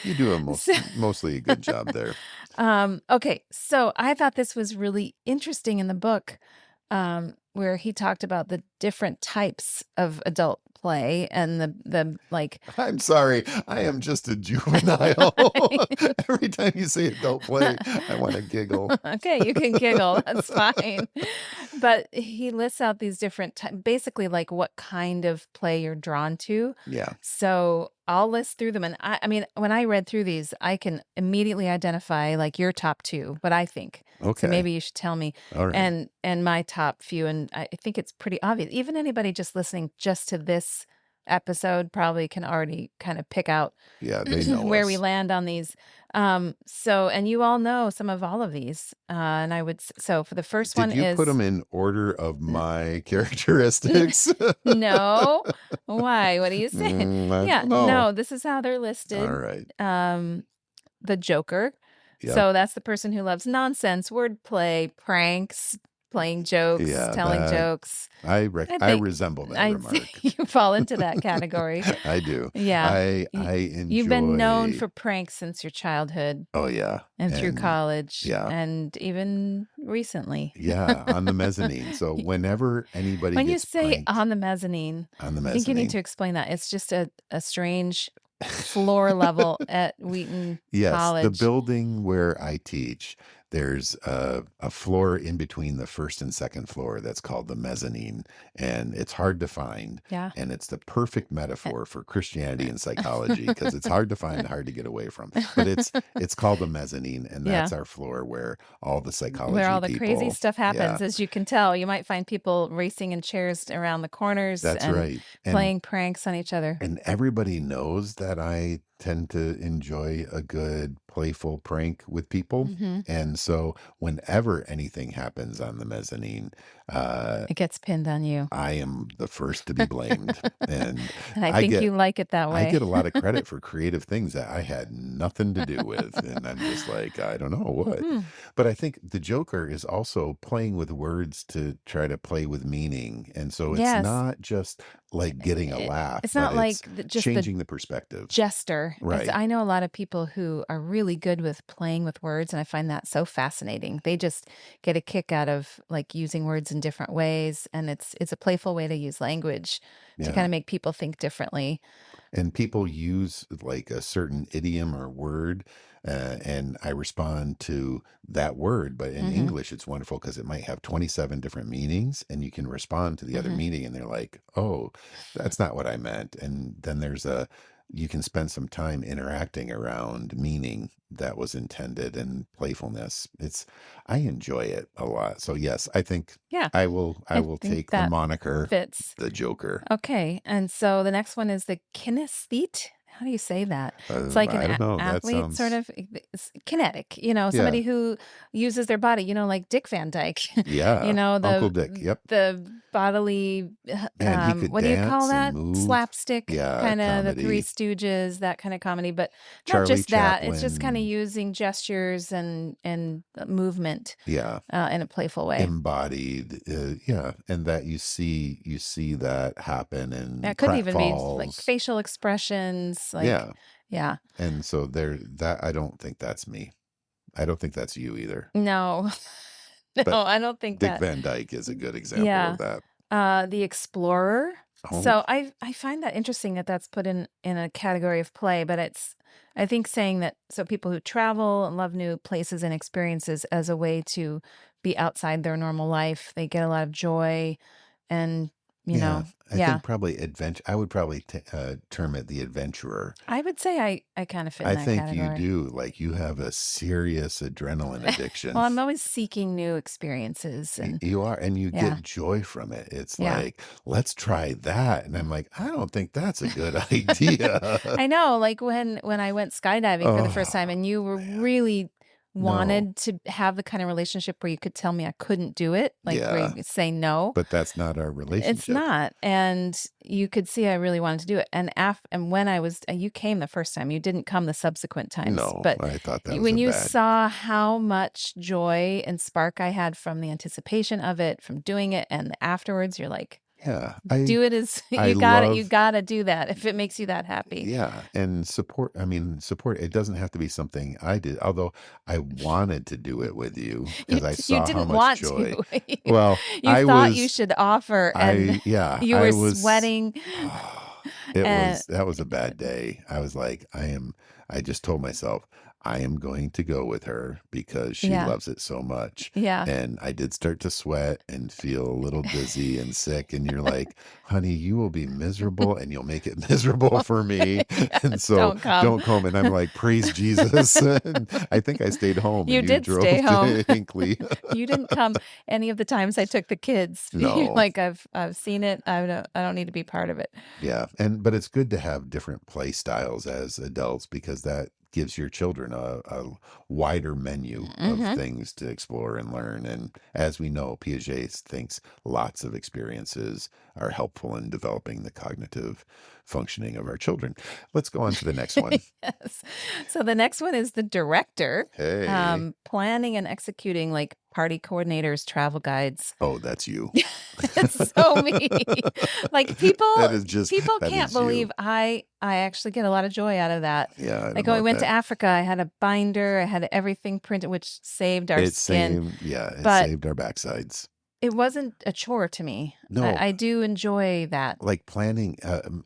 you do a So, mostly a good job there. okay, so I thought this was really interesting in the book, where he talked about the different types of adult play and the like. I'm sorry, I am just a juvenile. Every time you say adult play, I want to giggle. Okay, you can giggle. That's fine. But he lists out these different basically like what kind of play you're drawn to. Yeah. So I'll list through them. And I mean, when I read through these, I can immediately identify like your top two, what I think. So Okay. maybe you should tell me All right. and my top few. And I think it's pretty obvious. Even anybody just listening just to this episode probably can already kind of pick out Yeah, they know where we us. land on these. So, and you all know some of all of these. And I would, so for the first one Did you put is them in order of my characteristics? no. Why? What are you saying? I Yeah, don't know. no, this is how they're All listed. right. Um, the Joker. Yep. So that's the person who loves nonsense, wordplay, pranks, playing jokes, Yeah, telling that jokes. I I think resemble that I'd say remark. you fall into that category. I do. Yeah. I You've been known enjoy. for pranks since your childhood Oh yeah. and through And college yeah. and even recently. Yeah, on the mezzanine. So whenever anybody When you gets say pranked on the mezzanine, on the I think you need mezzanine. to explain that. It's just a strange floor level at Wheaton Yes, the College. building where I teach, there's a floor in between the first and second floor that's called the mezzanine, and it's hard to find. Yeah. And it's the perfect metaphor for Christianity and psychology because it's hard to find, hard to get away from. But it's called the mezzanine, and Yeah. that's our floor where all the Where psychology all the crazy people. stuff happens, Yeah, as you can tell. You might find people racing in chairs around the corners that's and right. playing pranks on each other. And everybody knows that I tend to enjoy a good playful prank with people. Hmm. And so whenever anything happens on the mezzanine, uh, It gets pinned on you. I am the first to be blamed. And And I I think get you like it that I way. get a lot of credit for creative things that I had nothing to do with. And I'm just like, I don't know what. Hmm. But I think the Joker is also playing with words to try to play with meaning. And so it's Yes. not just like getting a It- laugh, it's but not like it's just the changing the perspective. jester. Right. I know a lot of people who are really good with playing with words, and I find that so fascinating. They just get a kick out of like using words in different ways, and it's a playful way to use language to kind Yeah. of make people think differently. And people use like a certain idiom or word, and I respond to that word. But in Hmm. English, it's wonderful because it might have 27 different meanings, and you can respond to the other Hmm. meaning, and they're like, oh, that's not what I meant. And then you can spend some time interacting around meaning that was intended and playfulness. I enjoy it a lot. So yes, I think Yeah, I I will think take the that moniker fits. the Joker. Okay, and so the next one is the kinesthete. How do you say that? It's like an I don't know. That athlete, sort sounds, of kinetic. yeah. Somebody who uses their body. Like Dick Van Dyke. Yeah, Uncle Dick, yep, The bodily. and he could What do you call dance and that? move. Slapstick Yeah, kind of the Three comedy. Stooges, that kind of comedy. But not Charlie just that. It's just kind of Chaplin, using gestures and movement yeah, in a playful way. embodied, yeah, and that you see that happen Yeah, in it could even be like pratfalls. facial expressions, like Yeah, yeah. and so that I don't think that's me. I don't think that's you either. No. No, But I don't think Dick that. Van Dyke is a good example Yeah. of that. The explorer. Oh, So I find that interesting that that's put in a category of play, but I think saying that so people who travel and love new places and experiences as a way to be outside their normal life, they get a lot of joy and you Yeah, know? I Yeah. think probably I would probably term it the adventurer. I would say I kind of fit in I that think you category. do, like, you have a serious adrenaline Well, addiction. I'm always seeking new experiences and You are, and you yeah. get joy from it. It's Yeah. like, "Let's try that," and I'm like, "I don't think that's a good idea." I know, like when I went skydiving for the first time Oh, and you were man. really No. wanted to have the kind of relationship where you could tell me I couldn't do it, like where you Yeah, could say no. but that's not our It's relationship. not. And you could see I really wanted to do it. And when I was you came the first time, you didn't come the subsequent times. No, But I thought that was a when you bad. saw how much joy and spark I had from the anticipation of it, from doing it, and afterwards, you're like, Yeah, do it as I you love. gotta do that if it makes you that happy. Yeah, and support, I mean, support, it doesn't have to be something I did, although I wanted to do it with you because I You saw how didn't much want joy. to. Well, You I thought you was should offer, and yeah, you I were was sweating. it And was that was a bad day. I was like, I just told myself, I am going to go with her because she yeah, loves it so much. yeah. And I did start to sweat and feel a little dizzy and sick. And you're like, honey, you will be miserable and you'll make it miserable for me. Yeah, And so don't come. don't come. And I'm like, praise Jesus. And I think I stayed home and You you did stay drove home. to Hinkley. You didn't come any of the times I took the kids. You're No. like, I've seen it. I don't need to be part of it. Yeah, but it's good to have different play styles as adults because that gives your children a wider menu of Mhm. things to explore and learn. And as we know, Piaget thinks lots of experiences are helpful in developing the cognitive functioning of our children. Let's go on to the next one. Yes. So the next one is the director, Hey. planning and executing like party coordinators, travel guides. Oh, that's you. It's so me. Like That is just, people that can't is you. believe I actually get a lot of joy out of that. Yeah, I Like don't when know we what went to that. Africa, I had a binder, I had everything printed, which saved our It skin, saved, yeah, it but saved our backsides. it wasn't a chore to me. No, I do enjoy that. like planning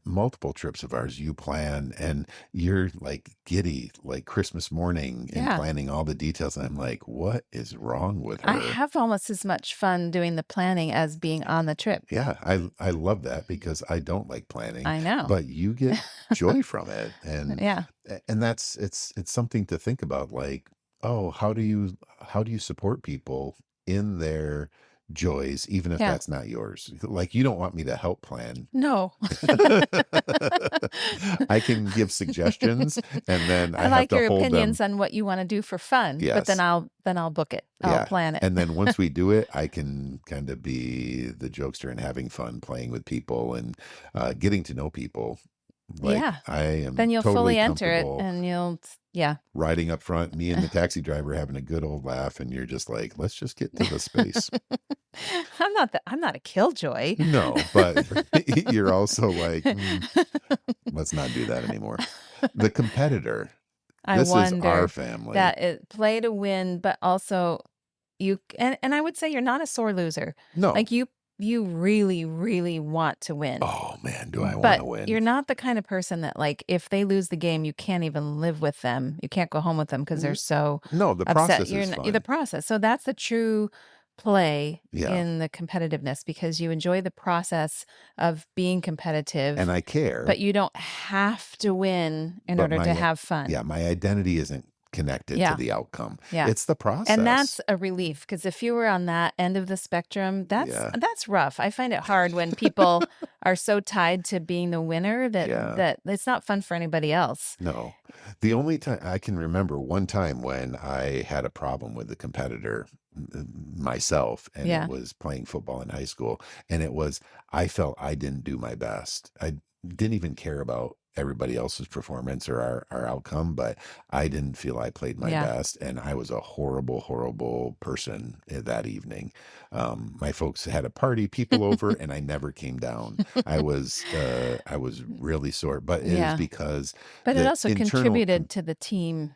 multiple trips of ours you plan and you're like giddy like Christmas morning and Yeah. planning all the details and I'm like, what is wrong with I her? have almost as much fun doing the planning as being on the trip. Yeah, I love that because I don't like planning, I know. but you get joy from it. And Yeah. that's it's something to think about, like, oh, how do you support people in their joys even if Yeah. that's not yours? Like, you don't want me to help plan. No. I can give suggestions and then I I have like to your hold them. opinions on what you wanna do for fun, but Yes. then I'll book it. I'll Yeah. plan it. And then once we do it, I can kind of be the jokester and having fun playing with people and getting to know people. Like, Yeah. I am Then you'll totally fully enter it comfortable and yeah. riding up front, me and the taxi driver having a good old laugh. And you're just like, let's just get to the space. I'm not a killjoy. No, but you're also like, let's not do that anymore. The competitor. I This is our wonder family. that it play to win, but also and I would say you're not a sore loser. No. Like you really, really want to win. Oh man, do I want But to win? you're not the kind of person that like if they lose the game, you can't even live with them. You can't go home with them because they're N- so No, the upset. process is You're the fun. process. So that's the true play Yeah. in the competitiveness because you enjoy the process of being And competitive, I but care, you don't have to win in but order to my have fun. yeah, my identity isn't connected to Yeah. the outcome. Yeah. It's the And process. that's a relief because if you were on that end of the spectrum, Yeah. that's rough. I find it hard when people are so tied to being the winner Yeah. that it's not fun for anybody else. No. The only time I can remember one time when I had a problem with the competitor myself, and it Yeah. was playing football in high school, and it was I felt I didn't do my best. I didn't even care about everybody else's performance or our outcome, but I didn't feel I played my Yeah. best, and I was a horrible, horrible person that evening. My folks had a party, people over, and I never came down. I was really sore, but it is Yeah. because But it the also contributed to the team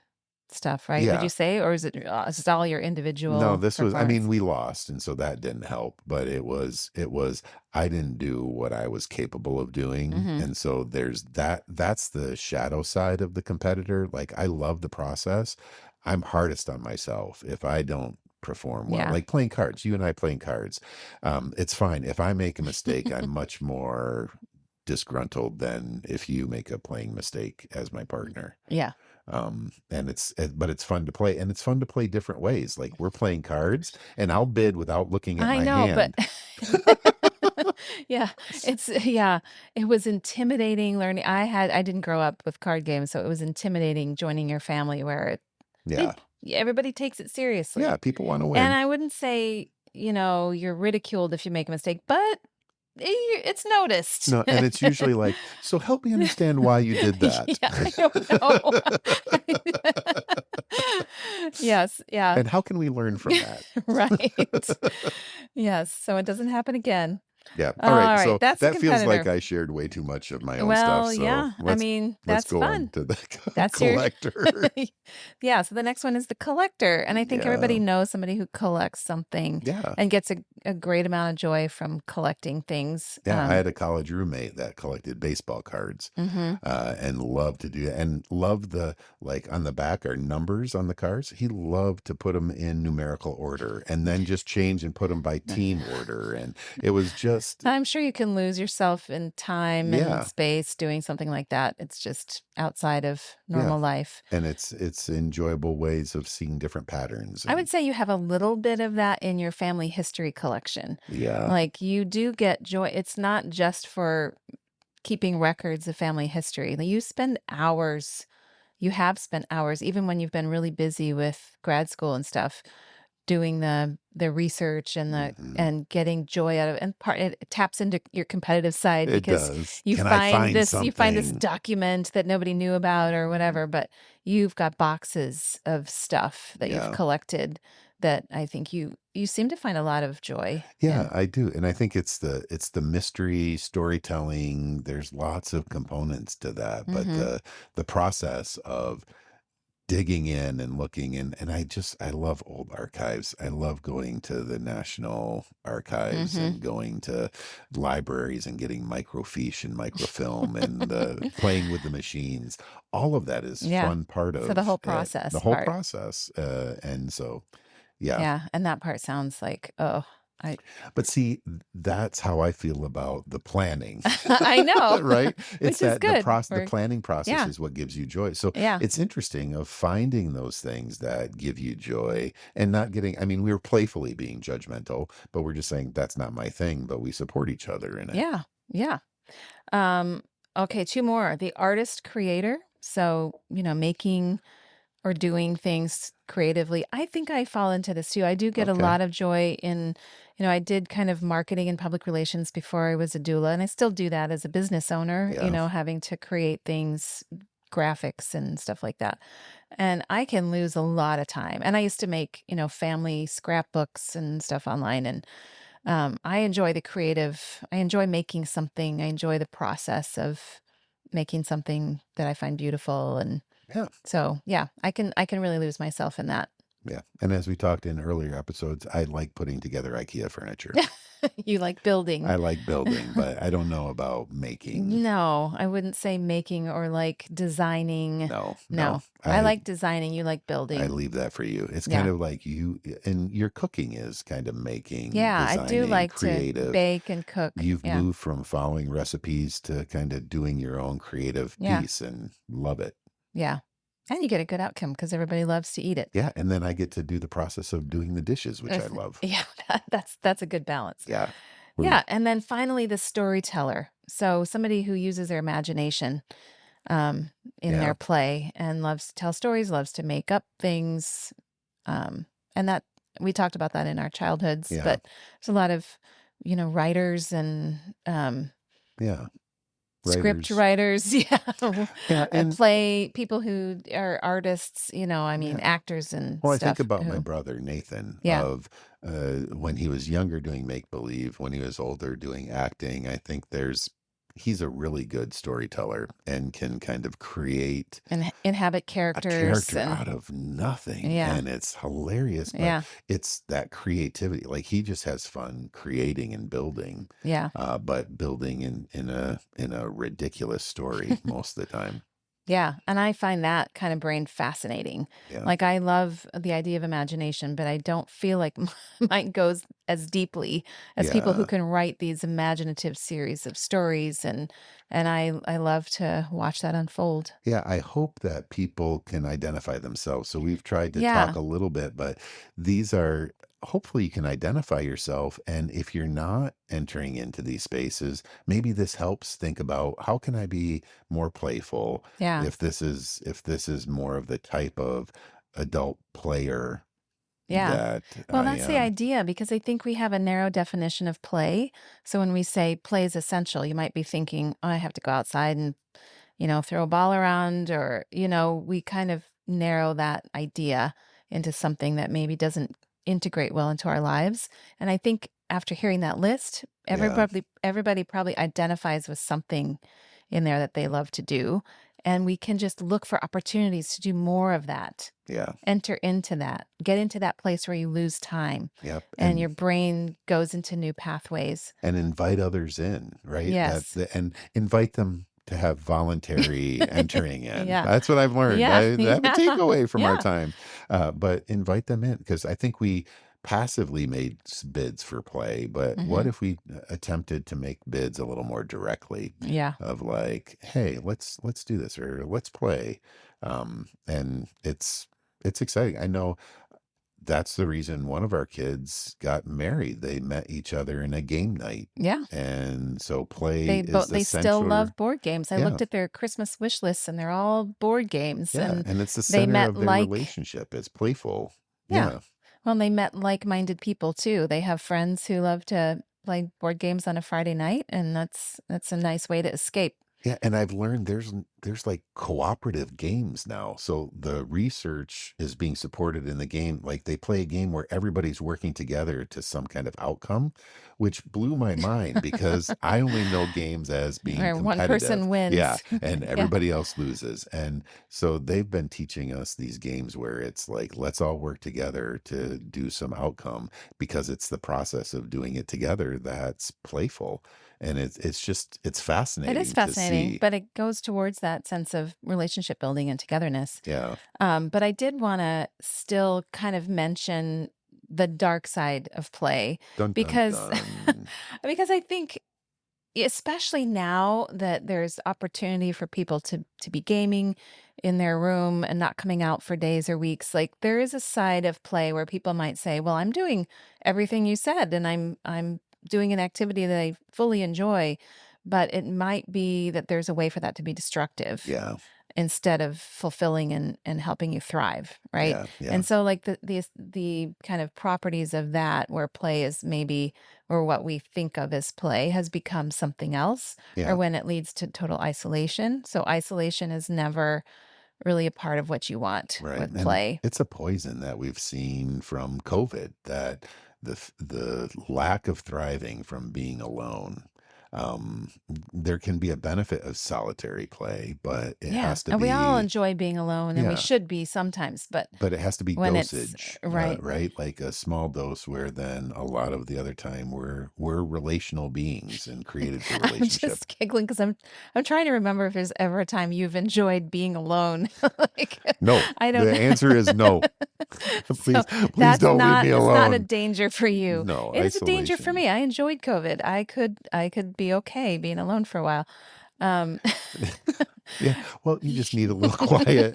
stuff, right? Would you yeah. say? Or is it all your No, individual this was, I mean, performance? we lost, and so that didn't help, but it was I didn't do what I was capable of doing. Hmm. And so that's the shadow side of the competitor. Like, I love the process. I'm hardest on myself if I don't perform well. Yeah. Like playing cards, you and I playing cards. It's fine. If I make a mistake, I'm much more disgruntled than if you make a playing mistake as my partner. Yeah. And but it's fun to play, and it's fun to play different ways. Like we're playing cards and I'll bid without looking at I my know, but hand. yeah, yeah, it was intimidating learning. I didn't grow up with card games, so it was intimidating joining your family where they Yeah. everybody takes it Yeah. seriously. People want to And win. I wouldn't say, you're ridiculed if you make a mistake, but it's noticed. No, and it's usually like, so help me understand why you did that. Yeah, I don't know. Yes, yeah, And how can we learn from that? right. Yes, so it doesn't happen again. Yeah. All right. All right, So that's a that feels like competitor. I shared way too much of my own stuff. Well, So yeah, I mean, let's that's go on fun. to the That's your collector. Yeah, so the next one is the collector, and I think Yeah. everybody knows somebody who collects something Yeah. and gets a great amount of joy from collecting things. Yeah. I had a college roommate that collected baseball cards. Mhm. And loved to do that, and loved the, like, on the back are numbers on the cards. He loved to put them in numerical order and then just change and put them by team order. And it was just, I'm sure you can lose yourself in time and yeah, space doing something like that. It's just outside of yeah. normal life. And it's enjoyable ways of seeing different patterns. I And would say you have a little bit of that in your family history collection. yeah, Like, you do get joy. It's not just for keeping records of family history. Like, you have spent hours, even when you've been really busy with grad school and stuff, doing the research and mhm, and getting joy out of it. And it taps into your competitive side it because does. you Can I find find this something? document that nobody knew about or whatever, but you've got boxes of stuff that you've Yeah. collected that I think you seem to find a lot of joy Yeah, in. I do. And I think it's the mystery storytelling. There's lots of components to that, but Mhm. the process of digging in and looking in, and I love old archives. I love going to the National Archives Mhm. and going to libraries and getting microfiche and microfilm and playing with the machines. All of that is Yeah. fun part So the whole of it, the process whole part. process. And so, yeah. Yeah, and that part sounds like, oh, I But see, that's how I feel about the planning, I know, right? It's which is that good. the planning process Yeah, is what gives you joy. So yeah, it's interesting of finding those things that give you joy and not getting, I mean, we were playfully being judgmental, but we're just saying that's not my thing, but we support each other in it. yeah, yeah. Um, okay, 2 more. The artist creator. So, making or doing things creatively. I think I fall into this too. I do get a Okay. lot of joy in, I did kind of marketing and public relations before I was a doula, and I still do that as a business owner, Yeah. having to create things, graphics and stuff like that. And I can lose a lot of time. And I used to make, family scrapbooks and stuff online. And I enjoy making something. I enjoy the process of making something that I find beautiful. And Yeah. so, yeah, I can really lose myself in that. Yeah. And as we talked in earlier episodes, I like putting together IKEA furniture. You like building. I like building, but I don't know about making. No, I wouldn't say making or like designing. No, no. No, I like designing. You like I building. leave that for you. It's kind Yeah. of like you, and your cooking is kind of making, Yeah, I do designing, like to creative. bake and cook. You've Yeah. moved from following recipes to kind of doing your own creative Yeah. piece and love it. Yeah. And you get a good outcome because everybody loves to eat it. Yeah. And then I get to do the process of doing the dishes, which I If- love. Yeah, that's a good balance. Yeah. We're, Yeah, and then finally the storyteller. So somebody who uses their imagination in yeah. their play and loves to tell stories, loves to make up things. And that we talked about that in our childhoods, Yeah. but there's a lot of, writers and Yeah. script Writers. writers, yeah, Yeah. and And play people who are artists, yeah. actors and Well, I think stuff about my who, brother Nathan yeah, of when he was younger doing make believe, when he was older doing acting. I think he's a really good storyteller and can kind of create and inhabit a characters character and out of nothing, yeah, and it's hilarious, but yeah, it's that creativity. Like he just has fun creating and building, yeah. but building in a ridiculous story most of the time. Yeah, and I find that kind of brain fascinating. Yeah. Like, I love the idea of imagination, but I don't feel like mine goes as deeply as people who Yeah. can write these imaginative series of stories, and I love to watch that unfold. Yeah, I hope that people can identify themselves. So we've tried to talk Yeah, a little bit, but these are hopefully you can identify yourself. And if you're not entering into these spaces, maybe this helps think about how can I be more playful yeah. if this is more of the type of adult player Yeah. that Well, I that's the am. idea because I think we have a narrow definition of play. So when we say play is essential, you might be thinking, oh, I have to go outside and, throw a ball around, or, we kind of narrow that idea into something that maybe doesn't integrate well into our lives. And I think after hearing that list, Yeah, everybody probably identifies with something in there that they love to do. And we can just look for opportunities to do more of that. yeah, Enter into that. Get into that place where you lose time yep. and your brain goes into new pathways. And invite others in, right? Yes. And invite them to have voluntary entering in. Yeah. That's what I've learned. Yeah. I have a Yeah. takeaway from our Yeah. time, but invite them in because I think we passively made bids for play. But what Mhm. if we attempted to make bids a little more directly, Yeah. of like, hey, let's do this or let's play, and it's exciting. I know that's the reason one of our kids got married. They met each other in a game night. Yeah. And so play is the They still center. love board games. I Yeah. looked at their Christmas wish lists and they're all board games, Yeah. and And it's the they center met of their like relationship. It's playful. yeah. Yeah. Well, they met like-minded people too. They have friends who love to play board games on a Friday night, and that's a nice way to escape. Yeah, and I've learned there's like cooperative games now. So the research is being supported in the game. Like they play a game where everybody's working together to some kind of outcome, which blew my mind because I only know games as being Where one competitive. person Yeah, wins. and Yeah. everybody else loses. And so they've been teaching us these games where it's like let's all work together to do some outcome because it's the process of doing it together that's playful, and it's just it's It is fascinating to fascinating, see. but it goes towards that sense of relationship building and togetherness. Yeah. But I did want to still kind of mention the dark side of play Dun dun because dun. because I think especially now that there's opportunity for people to be gaming in their room and not coming out for days or weeks, like there is a side of play where people might say, well, I'm doing everything you said and I'm doing an activity that I fully enjoy, but it might be that there's a way for that to be destructive Yeah. instead of fulfilling and helping you thrive, right? Yeah. Yeah. And so like the kind of properties of that where play is maybe or what we think of as play has become something else, or Yeah. when it leads to total isolation. So isolation is never really a part of what you want Right. with And play. it's a poison that we've seen from COVID that the lack of thriving from being alone. Um, there can be a benefit of solitary play, but it Yeah. has to And we all be, enjoy being alone and we yeah, should be sometimes, but but it has to be when it's dosage, right. right? Like a small dose where then a lot of the other time we're relational beings and created for I'm relationship. just giggling because I'm trying to remember if there's ever a time you've enjoyed being alone. Like No, I don't the know. answer is no. So Please don't leave me that's not a alone. danger for you. No, It is a danger for isolation. me. I enjoyed COVID. I could be okay being alone for a while. Um, Yeah, well, you just need a little quiet.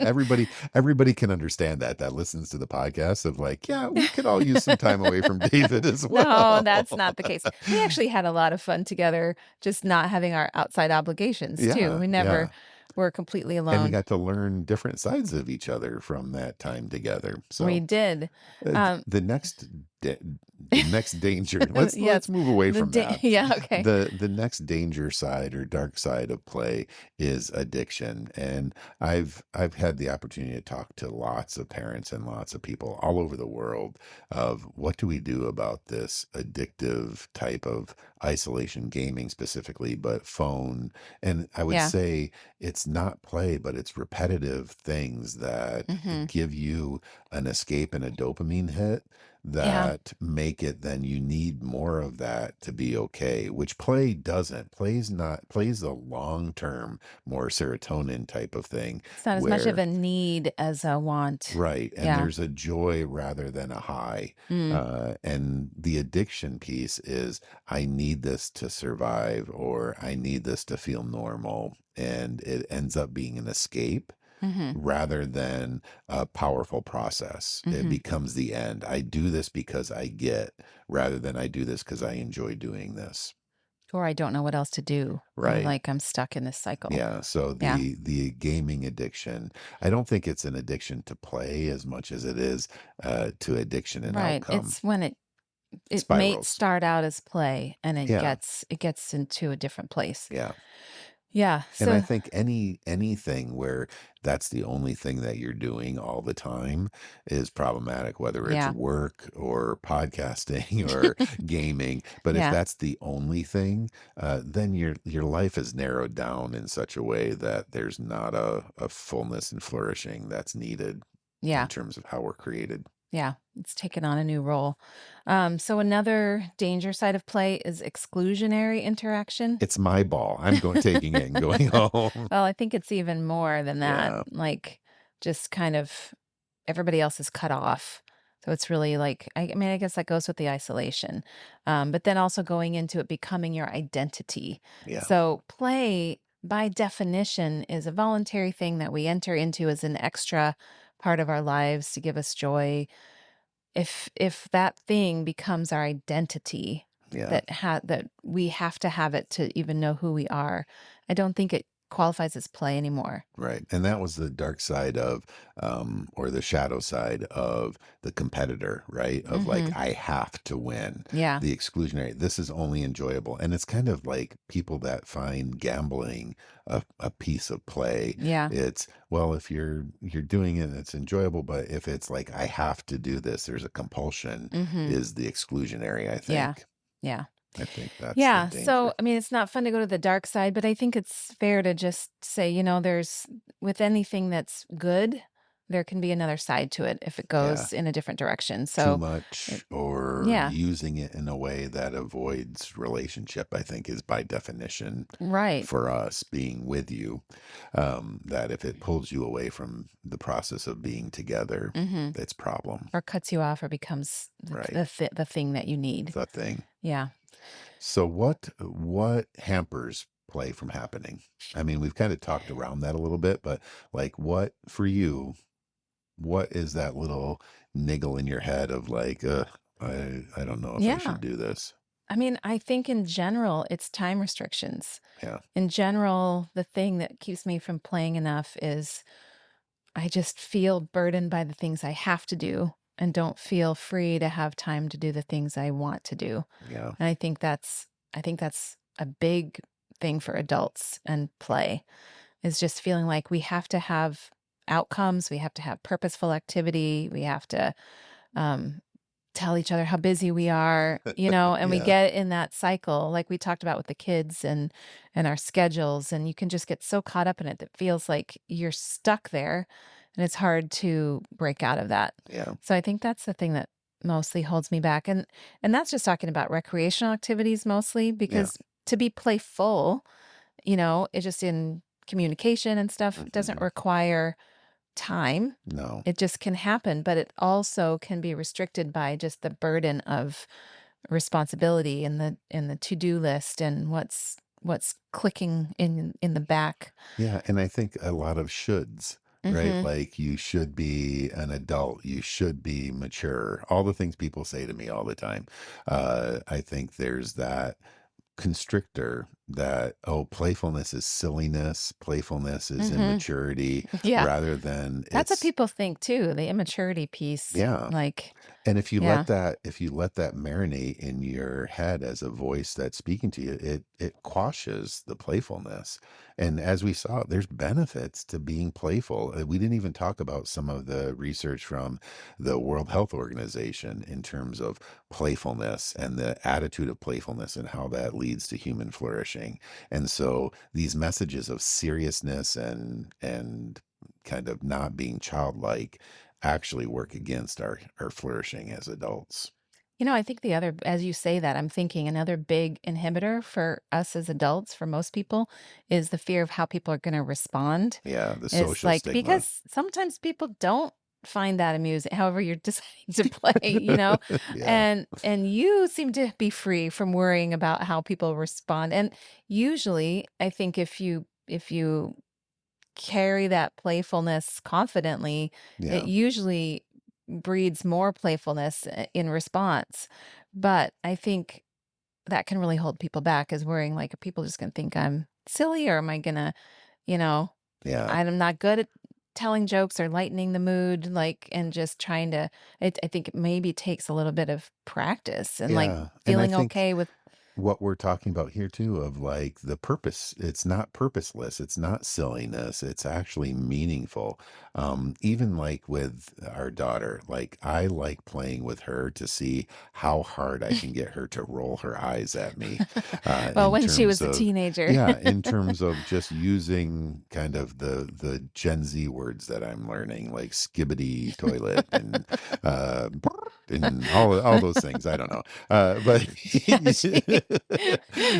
Everybody can understand that listens to the podcast of like, yeah, we could all use some time away from David as no, well. that's not the case. We actually had a lot of fun together, just not having our outside obligations too. Yeah, We never yeah. were completely And we alone. got to learn different sides of each other from that time together. We So did. Um, the da- the next danger, let's yes. move away from that. Yeah, okay. The next danger side or dark side of play is addiction. And I've had the opportunity to talk to lots of parents and lots of people all over the world of what do we do about this addictive type of isolation, gaming specifically, but phone. And I would Yeah. say it's not play, but it's repetitive things that Hmm. give you an escape and a dopamine hit Yeah. that make it then you need more of that to be okay, which play doesn't. Play's a long term, more serotonin type of thing It's not as much of where a need as a want. right, and Yeah. there's a joy rather than a high. Mm. And the addiction piece is I need this to survive or I need this to feel normal. And it ends up being an escape Mhm. rather than a powerful process. It Mhm. becomes the end. I do this because I get rather than I do this because I enjoy doing this. Or I don't know what else to do, or Right. like I'm stuck in this cycle. Yeah, so Yeah. the gaming addiction, I don't think it's an addiction to play as much as it is to addiction and Right. outcome It's when it may spirals. start out as play and Yeah, it gets into a different place. yeah. Yeah. And I So think anything where that's the only thing that you're doing all the time is problematic, whether it's yeah. work or podcasting or gaming. But if Yeah. that's the only thing, then your life is narrowed down in such a way that there's not a fullness and flourishing that's needed in Yeah. terms of how we're created. Yeah. It's taken on a new role. So another danger side of play is exclusionary interaction. It's my ball. I'm going taking it and going home. Well, I think it's even more than that. Yeah, Like just kind of everybody else is cut off. So it's really like, I mean, I guess that goes with the isolation. But then also going into it becoming your identity. yeah, So play, by definition, is a voluntary thing that we enter into as an extra part of our lives to give us joy. If that thing becomes our identity, yeah. that we have to have it to even know who we are, I don't think it qualifies as play anymore. Right. And that was the dark side of, or the shadow side of the competitor, right? Of like, Mhm. I have to win. Yeah. The exclusionary, this is only enjoyable. And it's kind of like people that find gambling a piece of play. Yeah. It's, well, if you're doing it, it's enjoyable. But if it's like, I have to do this, there's a compulsion, Mhm. is the exclusionary, I Yeah. think. Yeah. I think that's the Yeah, so, danger. I mean, it's not fun to go to the dark side, but I think it's fair to just say, there's with anything that's good, there can be another side to it if it Yeah. goes in a different direction. Too So, it much or yeah, using it in a way that avoids relationship, I think is by definition right. for us being with you. That if it pulls you away from the process of being together, Mhm. it's problem, Or cuts you off or becomes right? the thing that you need. The thing. Yeah. So what hampers play from happening? I mean, we've kind of talked around that a little bit, but like what for you, what is that little niggle in your head of like, I don't know if I Yeah. should do this. I mean, I think in general, it's time restrictions. Yeah. In general, the thing that keeps me from playing enough is I just feel burdened by the things I have to do and don't feel free to have time to do the things I want to do. Yeah. And I think that's a big thing for adults and play is just feeling like we have to have outcomes, we have to have purposeful activity, we have to um tell each other how busy we are, and we Yeah. get in that cycle like we talked about with the kids and our schedules, and you can just get so caught up in it that feels like you're stuck there and it's hard to break out of that. Yeah. So I think that's the thing that mostly holds me back, and that's just talking about recreational activities mostly Yeah. because to be playful, it just in communication and stuff doesn't Mhm. require time. No. It just can happen, but it also can be restricted by just the burden of responsibility and the to-do list and what's clicking in the back. Yeah, and I think a lot of shoulds, right? Mhm. Like you should be an adult, you should be mature. All the things people say to me all the time. I think there's that constrictor that, oh, playfulness is silliness, playfulness is Mhm. immaturity, Yeah. rather than That's what it's people think too, the immaturity piece, yeah. like And yeah. if you let that marinate in your head as a voice that's speaking to you, it quashes the playfulness. And as we saw, there's benefits to being playful. We didn't even talk about some of the research from the World Health Organization in terms of playfulness and the attitude of playfulness and how that leads to human flourishing. And so these messages of seriousness and kind of not being childlike actually work against our flourishing as adults. I think the other, as you say that, I'm thinking another big inhibitor for us as adults, for most people, is the fear of how people are going to respond. Yeah, the It's social like, stigma. because sometimes people don't find that amusing, however you're deciding to play. Yeah, And you seem to be free from worrying about how people respond. And usually, I think if you carry that playfulness confidently, it yeah, usually breeds more playfulness in response. But I think that can really hold people back, is worrying, like, are people just going to think I'm silly, or am I going to, you know, yeah, I'm not good at telling jokes or lightening the mood, like, and just trying to, I think it maybe takes a little bit of practice and like yeah. And I feeling think okay with, what we're talking about here too, of like the purpose, it's not purposeless, it's not silliness, it's actually meaningful. Even like with our daughter, like I like playing with her to see how hard I can get her to roll her eyes at me, well, in when she terms was a of, teenager. yeah, in terms of just using kind of the Gen Z words that I'm learning, like skibbity toilet uh and all those things, I don't know, but Yeah, she,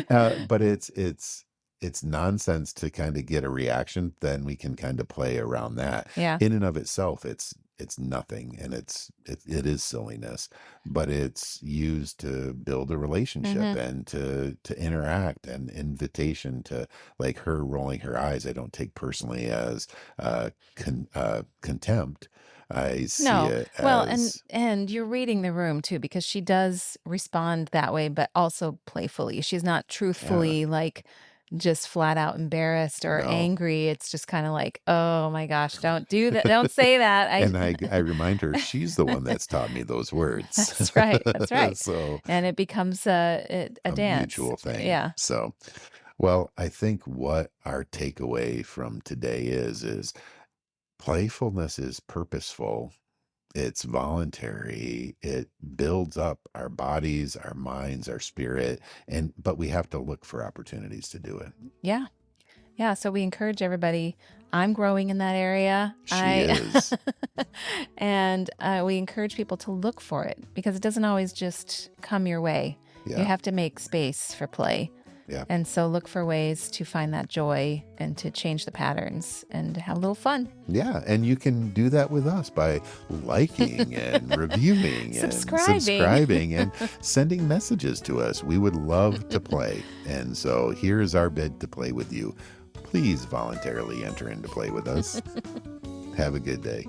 but it's nonsense to kind of get a reaction. Then we can kind of play around that. yeah. In and of itself, it's nothing, and it is silliness, but it's used to build a relationship Hmm. and to interact, and invitation to, like, her rolling her eyes. I don't take personally as contempt. I see No. it Well, and as, and you're reading the room too, because she does respond that way, but also playfully. She's not yeah, truthfully, like, just flat out embarrassed or no. angry. It's just kind of like, "Oh my gosh, don't do that. Don't say that." And I remind her she's the one that's taught me those words. That's right. That's right. So, And it becomes a a dance. mutual thing. Yeah. So, well, I think what our takeaway from today is playfulness is purposeful. It's voluntary. It builds up our bodies, our minds, our spirit, and but we have to look for opportunities to do it. Yeah. Yeah, so we encourage everybody. I'm growing in that area. She is. And we encourage people to look for it, because it doesn't always just come your way. You Yeah. have to make space for play. Yeah. And so look for ways to find that joy and to change the patterns and have a little fun. Yeah, and you can do that with us by liking and reviewing and Subscribing. subscribing and sending messages to us. We would love to play. And so here's our bid to play with you. Please voluntarily enter in to play with us. Have a good day.